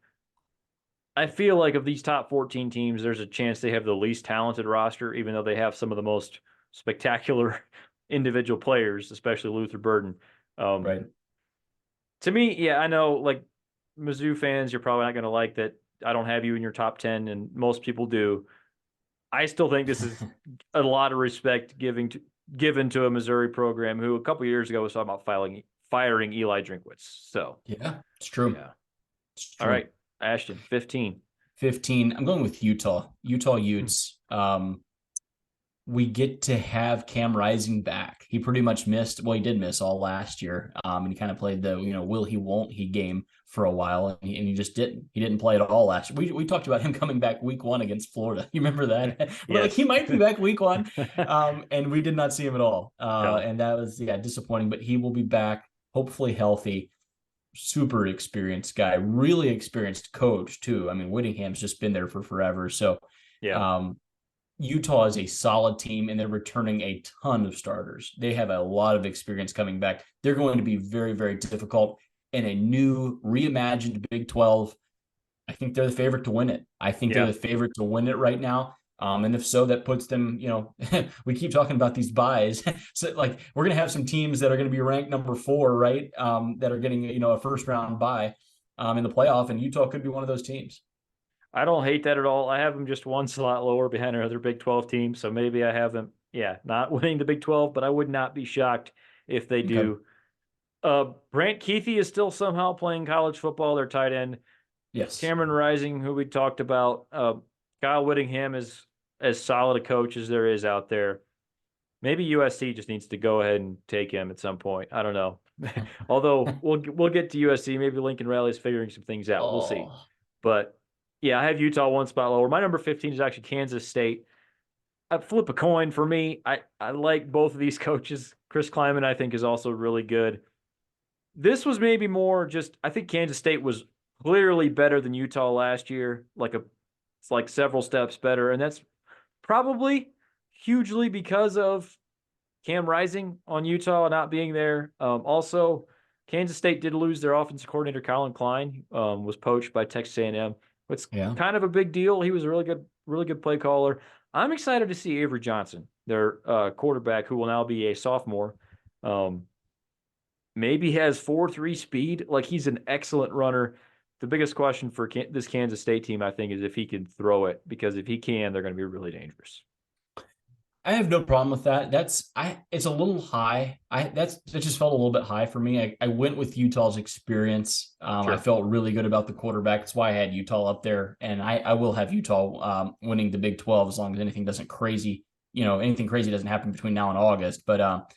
I feel like of these top 14 teams, there's a chance they have the least talented roster, even though they have some of the most spectacular individual players, especially Luther Burden. Right. To me, I know, like, Mizzou fans, you're probably not going to like that I don't have you in your top 10, and most people do. I still think this is a lot of respect given to a Missouri program who a couple of years ago was talking about firing Eli Drinkwitz. So yeah, it's true. Yeah. It's true. All right, Ashton, 15. 15. I'm going with Utah. Utah Utes. We get to have Cam Rising back. He pretty much missed. Well, he did miss all last year. And he kind of played the will he won't he game for a while, and he just didn't. He didn't play at all last year. We talked about him coming back week 1 against Florida. You remember that? We're like, he might be back week 1, and we did not see him at all. And that was disappointing. But he will be back, hopefully healthy. Super experienced guy, really experienced coach too. I mean, Whittingham's just been there for forever. So Utah is a solid team, and they're returning a ton of starters. They have a lot of experience coming back. They're going to be very, very difficult in a new, reimagined Big 12. I think they're the favorite to win it. I think they're the favorite to win it right now. And if so, that puts them, we keep talking about these buys. So like, we're going to have some teams that are going to be ranked number 4, right? That are getting, a first round buy in the playoff, and Utah could be one of those teams. I don't hate that at all. I have them just one slot lower behind our other Big 12 team. So maybe I have them, not winning the Big 12, but I would not be shocked if they do. Brant Keithy is still somehow playing college football. Their tight end. Yes. Cameron Rising, who we talked about. Kyle Whittingham is as solid a coach as there is out there. Maybe USC just needs to go ahead and take him at some point. I don't know. Although we'll get to USC. Maybe Lincoln Riley is figuring some things out. We'll see. But I have Utah one spot lower. My number 15 is actually Kansas State. I flip a coin for me. I like both of these coaches. Chris Kleiman, I think, is also really good. This was maybe more just, I think Kansas State was clearly better than Utah last year. It's like several steps better. And that's probably hugely because of Cam Rising on Utah not being there. Also, Kansas State did lose their offensive coordinator, Colin Klein, was poached by Texas A&M. It's kind of a big deal. He was a really good play caller. I'm excited to see Avery Johnson, their quarterback, who will now be a sophomore. Maybe has 4.3 speed. Like, he's an excellent runner. The biggest question for this Kansas State team, I think, is if he can throw it, because if he can, they're going to be really dangerous. I have no problem with that. It's a little high. That just felt a little bit high for me. I went with Utah's experience. I felt really good about the quarterback. That's why I had Utah up there, and I will have Utah winning the Big 12 as long as anything crazy doesn't happen between now and August. But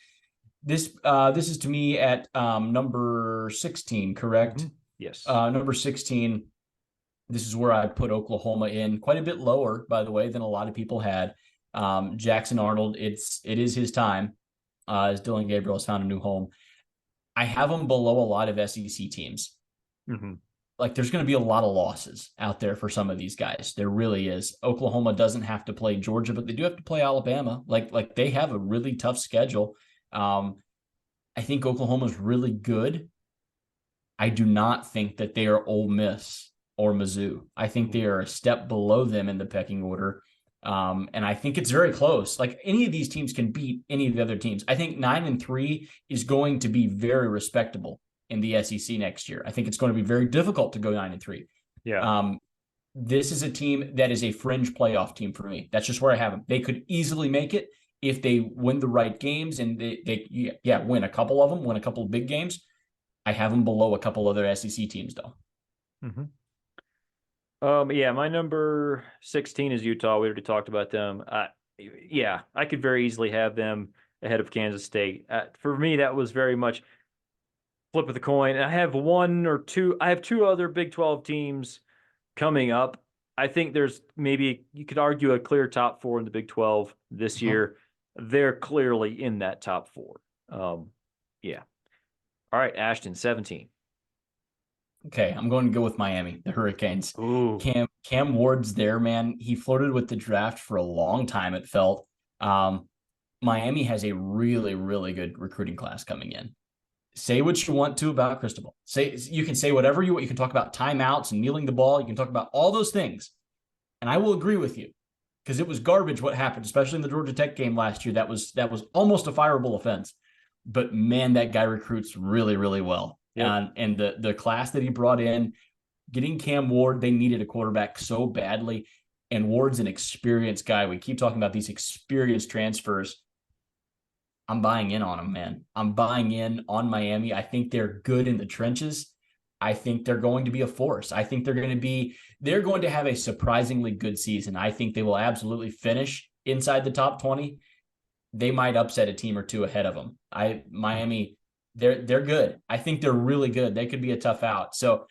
this is to me at number 16, correct? Mm-hmm. Yes. Number 16. This is where I put Oklahoma in, quite a bit lower, by the way, than a lot of people had. Jackson Arnold, it is his time, as Dylan Gabriel has found a new home. I have him below a lot of SEC teams. Mm-hmm. like there's going to be a lot of losses out there for some of these guys. There really is. Oklahoma doesn't have to play Georgia, but they do have to play Alabama. Like they have a really tough schedule. I think Oklahoma's really good. I do not think that they are Ole Miss or Mizzou. I think they are a step below them in the pecking order. And I think it's very close. Like any of these teams can beat any of the other teams. I think 9-3 is going to be very respectable in the SEC next year. I think it's going to be very difficult to go 9-3. Yeah. This is a team that is a fringe playoff team for me. That's just where I have them. They could easily make it if they win the right games and they win a couple of them, win a couple of big games. I have them below a couple other SEC teams though. Mm-hmm. My number 16 is Utah. We already talked about them. I could very easily have them ahead of Kansas State. For me, that was very much flip of the coin. I have two other Big 12 teams coming up. I think there's maybe, you could argue, a clear top four in the Big 12 this year. They're clearly in that top four. All right, Ashton, 17. Okay, I'm going to go with Miami, the Hurricanes. Ooh. Cam Ward's there, man. He flirted with the draft for a long time, it felt. Miami has a really, really good recruiting class coming in. Say what you want to about Cristobal. You can say whatever you want. You can talk about timeouts and kneeling the ball. You can talk about all those things. And I will agree with you because it was garbage what happened, especially in the Georgia Tech game last year. That was almost a fireable offense. But man, that guy recruits really, really well. Yep. And the class that he brought in, getting Cam Ward, they needed a quarterback so badly. And Ward's an experienced guy. We keep talking about these experienced transfers. I'm buying in on them, man. I'm buying in on Miami. I think they're good in the trenches. I think they're going to be a force. I think they're going to have a surprisingly good season. I think they will absolutely finish inside the top 20. They might upset a team or two ahead of them. Miami, they're good. I think they're really good. They could be a tough out. So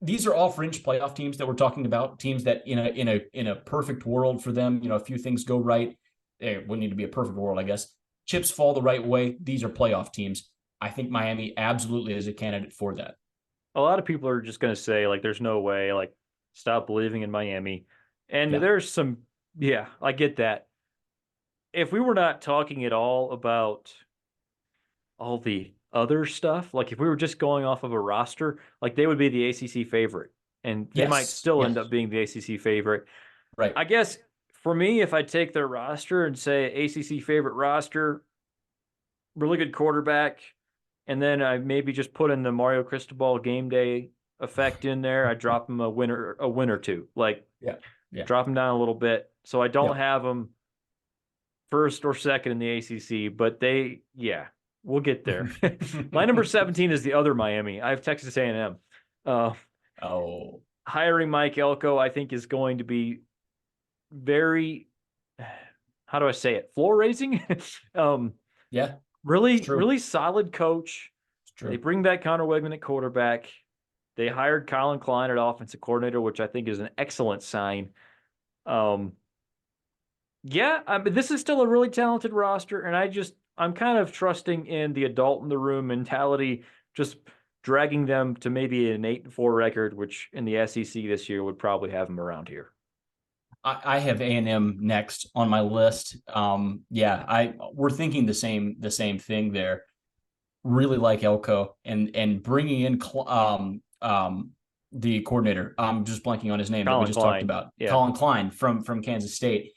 these are all fringe playoff teams that we're talking about. Teams that in a perfect world for them, a few things go right. It wouldn't need to be a perfect world, I guess. Chips fall the right way. These are playoff teams. I think Miami absolutely is a candidate for that. A lot of people are just going to say, like, there's no way, like, stop believing in Miami. And there's some, I get that. If we were not talking at all about all the other stuff, like if we were just going off of a roster, like they would be the ACC favorite. And they might still end up being the ACC favorite. Right. I guess for me, if I take their roster and say ACC favorite roster, really good quarterback, and then I maybe just put in the Mario Cristobal game day effect in there, I drop him a win or two. Like, drop him down a little bit. So I don't have him first or second in the ACC, but we'll get there. My number 17 is the other Miami. I have Texas A&M. Hiring Mike Elko, I think, is going to be very, how do I say it? Floor raising. Really solid coach. They bring back Connor Wegman at quarterback. They hired Colin Klein at offensive coordinator, which I think is an excellent sign. This is still a really talented roster, and I'm kind of trusting in the adult in the room mentality, just dragging them to maybe an 8-4 record, which in the SEC this year would probably have them around here. I have A&M next on my list. We're thinking the same thing there. Really like Elko and bringing in the coordinator. I'm just blanking on his name that we just talked about. Colin Klein from Kansas State.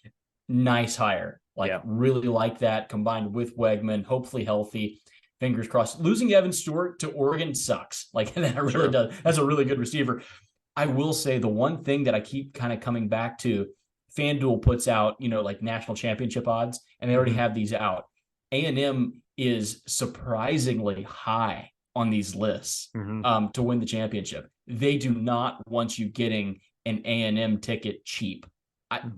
Nice hire. Really like that, combined with Wegman, hopefully healthy. Fingers crossed. Losing Evan Stewart to Oregon sucks. That really does. That's a really good receiver. I will say the one thing that I keep kind of coming back to, FanDuel puts out, national championship odds, and they already have these out. A&M is surprisingly high on these lists to win the championship. They do not want you getting an A&M ticket cheap.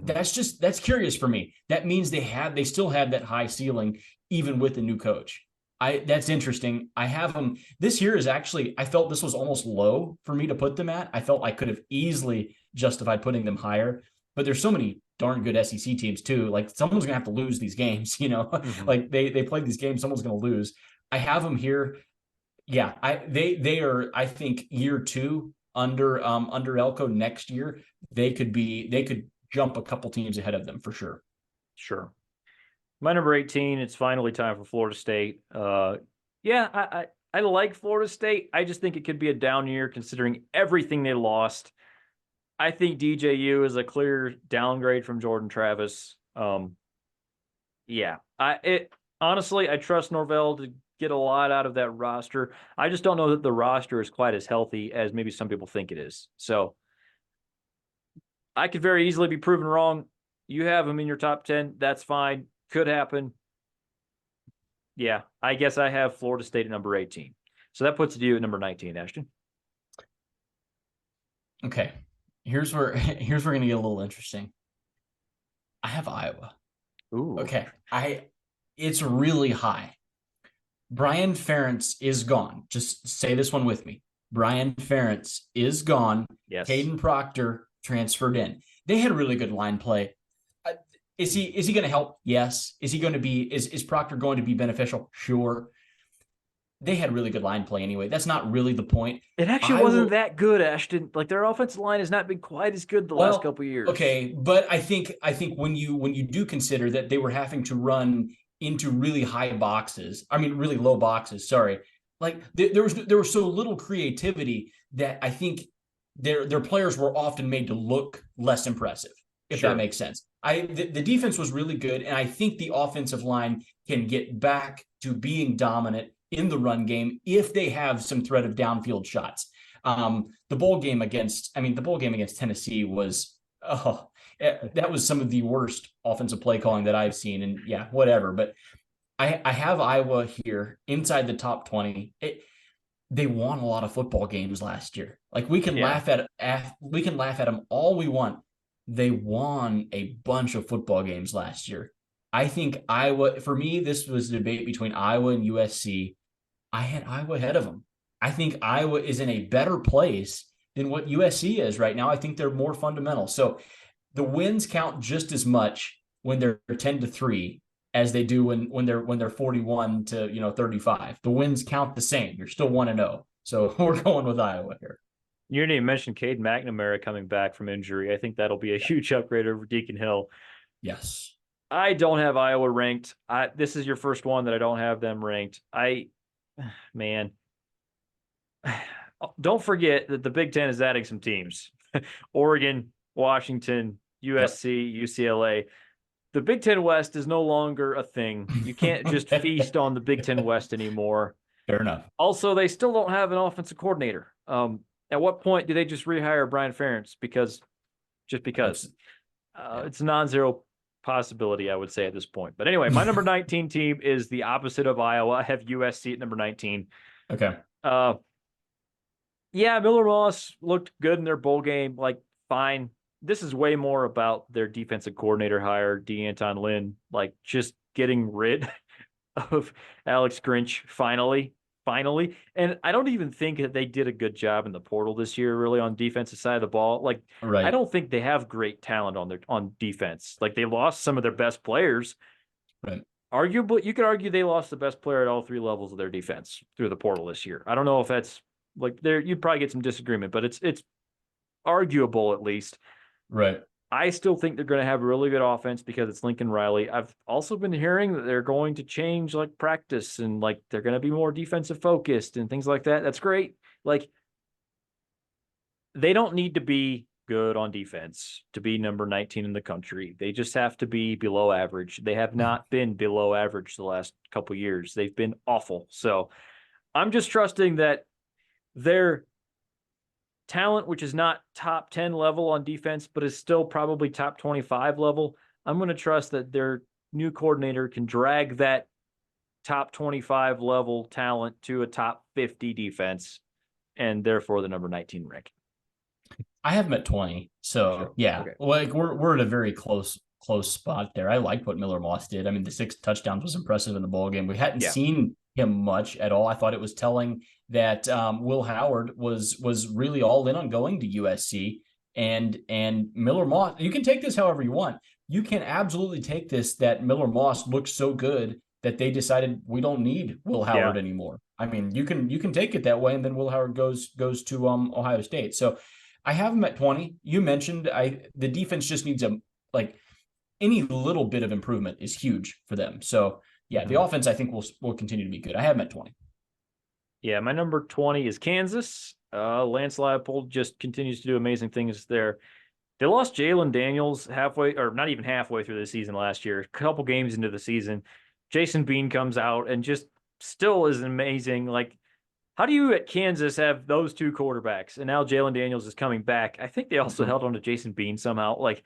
That's curious for me. That means they still have that high ceiling even with the new coach. That's interesting. I have them. This year is actually, I felt this was almost low for me to put them at. I felt I could have easily justified putting them higher, but there's so many darn good SEC teams too. Someone's gonna have to lose these games, they played these games, someone's gonna lose. I have them here. They are, I think, year 2 under Elko next year, they could jump a couple teams ahead of them for sure. Sure. My number 18, it's finally time for Florida State. Yeah, I like Florida State. I just think it could be a down year considering everything they lost. I think DJU is a clear downgrade from Jordan Travis. Yeah, honestly, I trust Norvell to get a lot out of that roster. I just don't know that the roster is quite as healthy as maybe some people think it is. So I could very easily be proven wrong. You have them in your top 10. That's fine. Could happen. Yeah, I guess I have Florida State at number 18. So that puts you at number 19, Ashton. Okay. Here's where we're gonna get a little interesting. I have Iowa. Ooh. Okay. It's really high. Brian Ferentz is gone. Just say this one with me. Brian Ferentz is gone. Yes. Caden Proctor transferred in. They had really good line play. Is he going to help? Yes. Is he going to be? Is Proctor going to be beneficial? Sure. They had really good line play anyway. That's not really the point. It actually wasn't that good, Ashton. Like their offensive line has not been quite as good the last couple of years. Okay, but I think when you do consider that they were having to run into really high boxes, I mean really low boxes. Sorry, like there was so little creativity that I think their players were often made to look less impressive. If that makes sense. The defense was really good, and I think the offensive line can get back to being dominant in the run game if they have some threat of downfield shots. The bowl game against Tennessee was that was some of the worst offensive play calling that I've seen, and yeah, whatever. But I have Iowa here inside the top 20. They won a lot of football games last year. Like we can laugh at them all we want. They won a bunch of football games last year. I think Iowa, for me, this was a debate between Iowa and USC. I had Iowa ahead of them. I think Iowa is in a better place than what USC is right now. I think they're more fundamental. So the wins count just as much when they're 10-3 as they do when they're 41 to 35. The wins count the same. You're still 1-0. So we're going with Iowa here. You didn't even mention Cade McNamara coming back from injury. I think that'll be a huge upgrade over Deacon Hill. Yes. I don't have Iowa ranked. This is your first one that I don't have them ranked. Man, don't forget that the Big Ten is adding some teams. Oregon, Washington, USC, UCLA. The Big Ten West is no longer a thing. You can't just feast on the Big Ten West anymore. Fair enough. Also, they still don't have an offensive coordinator. At what point do they just rehire Brian Ferentz? Because it's a non-zero possibility, I would say at this point. But anyway, my number 19 team is the opposite of Iowa. I have USC at number 19. Okay. Yeah, Miller Moss looked good in their bowl game. Like, fine. This is way more about their defensive coordinator hire, DeAnton Lynn, like just getting rid of Alex Grinch finally. And I don't even think that they did a good job in the portal this year, really, on defensive side of the ball. Like, I don't think they have great talent on defense. Like, they lost some of their best players. Right. Arguably, you could argue they lost the best player at all three levels of their defense through the portal this year. I don't know if that's like there. You'd probably get some disagreement, but it's arguable at least. Right. I still think they're going to have a really good offense because it's Lincoln Riley. I've also been hearing that they're going to change like practice and like they're going to be more defensive focused and things like that. That's great. Like they don't need to be good on defense to be number 19 in the country. They just have to be below average. They have not been below average the last couple of years. They've been awful. So I'm just trusting that their talent, which is not top 10 level on defense, but is still probably top 25 level. I'm going to trust that their new coordinator can drag that top 25 level talent to a top 50 defense, and therefore the number 19 rank. I have them at 20. So sure. Yeah, okay. Like we're at a very close spot there. I liked what Miller Moss did. I mean, the 6 touchdowns was impressive in the bowl game. We hadn't seen him much at all. I thought it was telling that Will Howard was really all in on going to USC, and Miller Moss. You can take this however you want. You can absolutely take this that Miller Moss looked so good that they decided we don't need Will Howard anymore. I mean, you can take it that way, and then Will Howard goes to Ohio State. So I have him at 20. You mentioned the defense just needs any little bit of improvement is huge for them. So yeah, the offense I think will continue to be good. I have him at 20. Yeah, my number 20 is Kansas. Lance Leipold just continues to do amazing things there. They lost Jalen Daniels halfway, or not even halfway through the season last year, a couple games into the season. Jason Bean comes out and just still is amazing. Like, how do you at Kansas have those two quarterbacks? And now Jalen Daniels is coming back. I think they also held on to Jason Bean somehow. Like,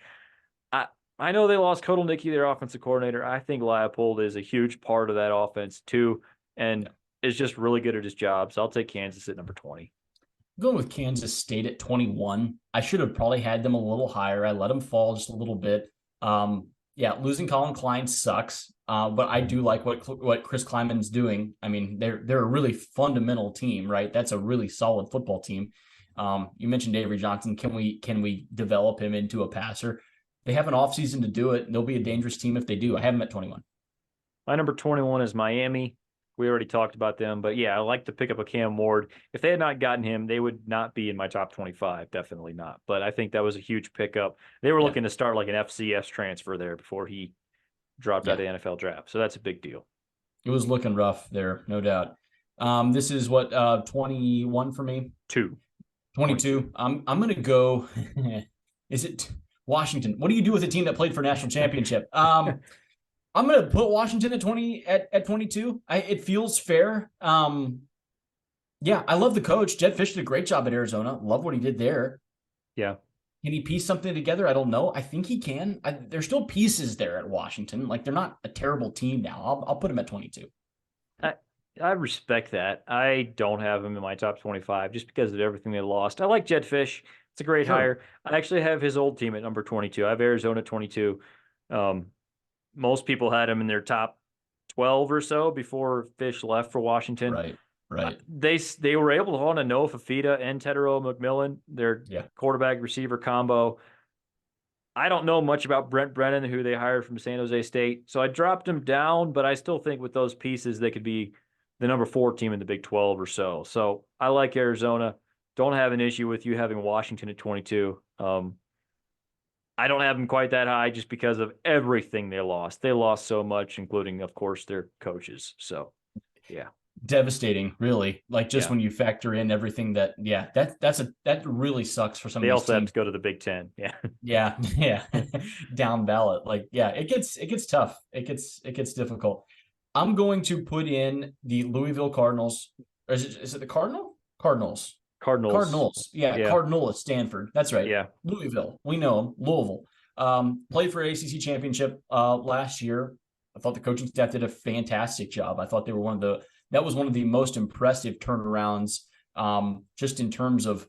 I know they lost Kotelnicki, their offensive coordinator. I think Leipold is a huge part of that offense too, and is just really good at his job. So I'll take Kansas at number 20. Going with Kansas State at 21. I should have probably had them a little higher. I let them fall just a little bit. Losing Colin Klein sucks, but I do like what Chris Kleiman's doing. I mean, they're a really fundamental team, right? That's a really solid football team. You mentioned Avery Johnson. Can we develop him into a passer? They have an offseason to do it. They'll be a dangerous team if they do. I have them at 21. My number 21 is Miami. We already talked about them, but yeah, I like to pick up a Cam Ward. If they had not gotten him, they would not be in my top 25. Definitely not. But I think that was a huge pickup. They were looking to start like an FCS transfer there before he dropped out of the NFL draft. So that's a big deal. It was looking rough there, no doubt. This is what 21 for me? 22. I'm going to go. Is it Washington? What do you do with a team that played for national championship? I'm going to put Washington at 22. It feels fair. I love the coach. Jed Fish did a great job at Arizona. Love what he did there. Yeah. Can he piece something together? I don't know. I think he can. There's still pieces there at Washington. Like, they're not a terrible team now. I'll put him at 22. I respect that. I don't have him in my top 25 just because of everything they lost. I like Jed Fish. It's a great hire. I actually have his old team at number 22. I have Arizona 22. Most people had him in their top 12 or so before Fish left for Washington. Right. They were able to hold on to Noah Fafita and Tedero McMillan, their quarterback receiver combo. I don't know much about Brent Brennan, who they hired from San Jose State. So I dropped him down, but I still think with those pieces, they could be the number 4 team in the Big 12 or so. So I like Arizona. Don't have an issue with you having Washington at 22. I don't have them quite that high just because of everything they lost. They lost so much, including, of course, their coaches. So, yeah. Devastating, really. Like, just when you factor in everything that really sucks for some of these teams. They also have to go to the Big Ten. Yeah. Down ballot. Like, it gets tough. It gets difficult. I'm going to put in the Louisville Cardinals. Or is it the Cardinals. Yeah, Cardinal at Stanford. That's right. Yeah. Louisville. We know them. Louisville. Played for ACC championship last year. I thought the coaching staff did a fantastic job. I thought they were that was one of the most impressive turnarounds just in terms of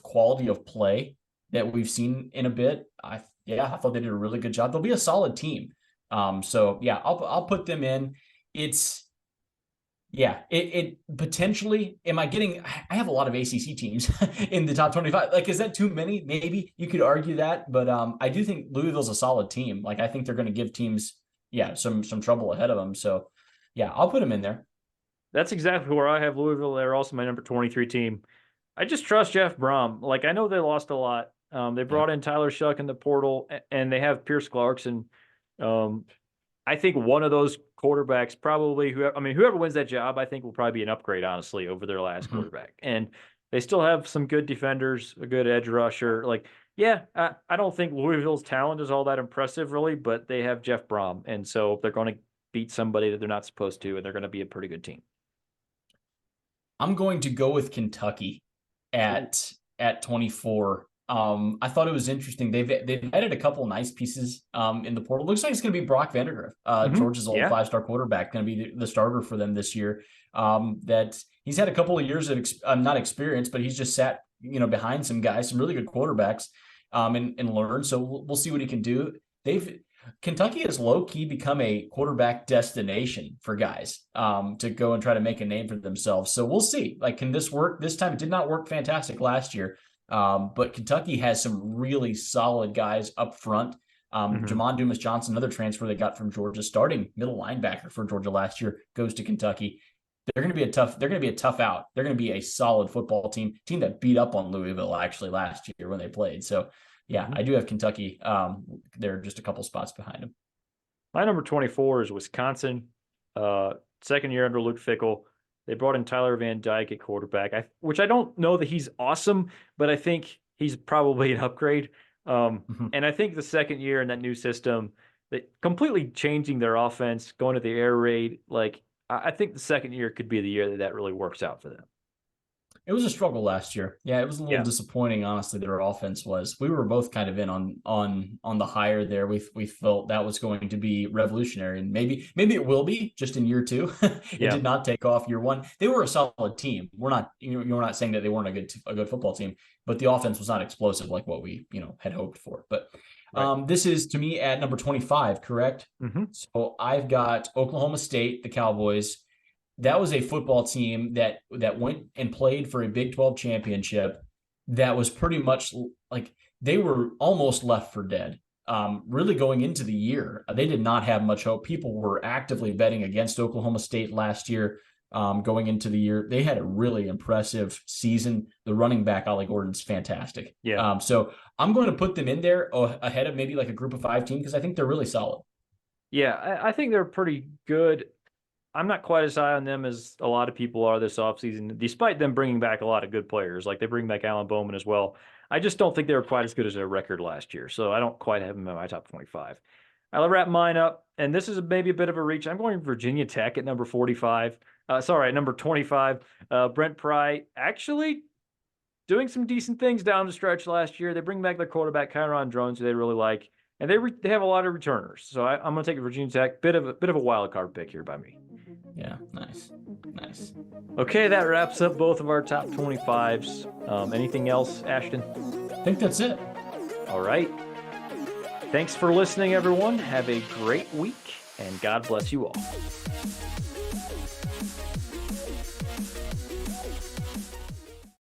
quality of play that we've seen in a bit. I thought they did a really good job. They'll be a solid team. I'll put them in. It potentially, I have a lot of ACC teams in the top 25. Like, is that too many? Maybe you could argue that, but I do think Louisville's a solid team. Like, I think they're going to give teams, some trouble ahead of them. So, I'll put them in there. That's exactly where I have Louisville. They're also my number 23 team. I just trust Jeff Brom. Like, I know they lost a lot. They brought in Tyler Shuck in the portal, and they have Pierce Clarkson. I think one of those quarterbacks, probably whoever wins that job, I think will probably be an upgrade, honestly, over their last quarterback. And they still have some good defenders, a good edge rusher. Like, I don't think Louisville's talent is all that impressive, really, but they have Jeff Brom. And so they're going to beat somebody that they're not supposed to, and they're going to be a pretty good team. I'm going to go with Kentucky at 24. I thought it was interesting. They've added a couple nice pieces in the portal. Looks like it's going to be Brock Vandagriff, Georgia's old 5-star quarterback, going to be the starter for them this year. That he's had a couple of years of not experience, but he's just sat behind some guys, some really good quarterbacks, and learned. So we'll see what he can do. Kentucky has low-key become a quarterback destination for guys to go and try to make a name for themselves. So we'll see. Like, can this work? This time it did not work fantastic last year. But Kentucky has some really solid guys up front. Jamon Dumas-Johnson, another transfer they got from Georgia, starting middle linebacker for Georgia last year, goes to Kentucky. They're going to be a tough out. They're going to be a solid football team that beat up on Louisville actually last year when they played. So yeah, I do have Kentucky. They're just a couple spots behind them. My number 24 is Wisconsin. Second year under Luke Fickell. They brought in Tyler Van Dyke at quarterback, which I don't know that he's awesome, but I think he's probably an upgrade. And I think the second year in that new system, that completely changing their offense, going to the air raid, like I think the second year could be the year that really works out for them. It was a struggle last year. Yeah, it was a little disappointing, honestly. Their offense was. We were both kind of in on the higher there. We felt that was going to be revolutionary, and maybe it will be just in year two. It did not take off year one. They were a solid team. We're not saying that they weren't a good football team, but the offense was not explosive like what we had hoped for. But this is to me at number 25, correct? Mm-hmm. So I've got Oklahoma State, the Cowboys. That was a football team that went and played for a Big 12 championship that was pretty much like they were almost left for dead. Really going into the year, they did not have much hope. People were actively betting against Oklahoma State last year. Going into the year, they had a really impressive season. The running back, Ollie Gordon's fantastic. Yeah. So I'm going to put them in there ahead of maybe like a group of 5 team because I think they're really solid. Yeah, I think they're pretty good. I'm not quite as high on them as a lot of people are this offseason, despite them bringing back a lot of good players. Like they bring back Alan Bowman as well. I just don't think they were quite as good as their record last year. So I don't quite have them in my top 25. I'll wrap mine up. And this is maybe a bit of a reach. I'm going Virginia Tech at number 45. At number 25. Brent Pry actually doing some decent things down the stretch last year. They bring back their quarterback, Kyron Drones, who they really like. And they have a lot of returners. So I'm going to take Virginia Tech. Bit of a wild card pick here by me. Yeah, nice. Okay, that wraps up both of our top 25s. Anything else, Ashton? I think that's it. All right. Thanks for listening, everyone. Have a great week, and God bless you all.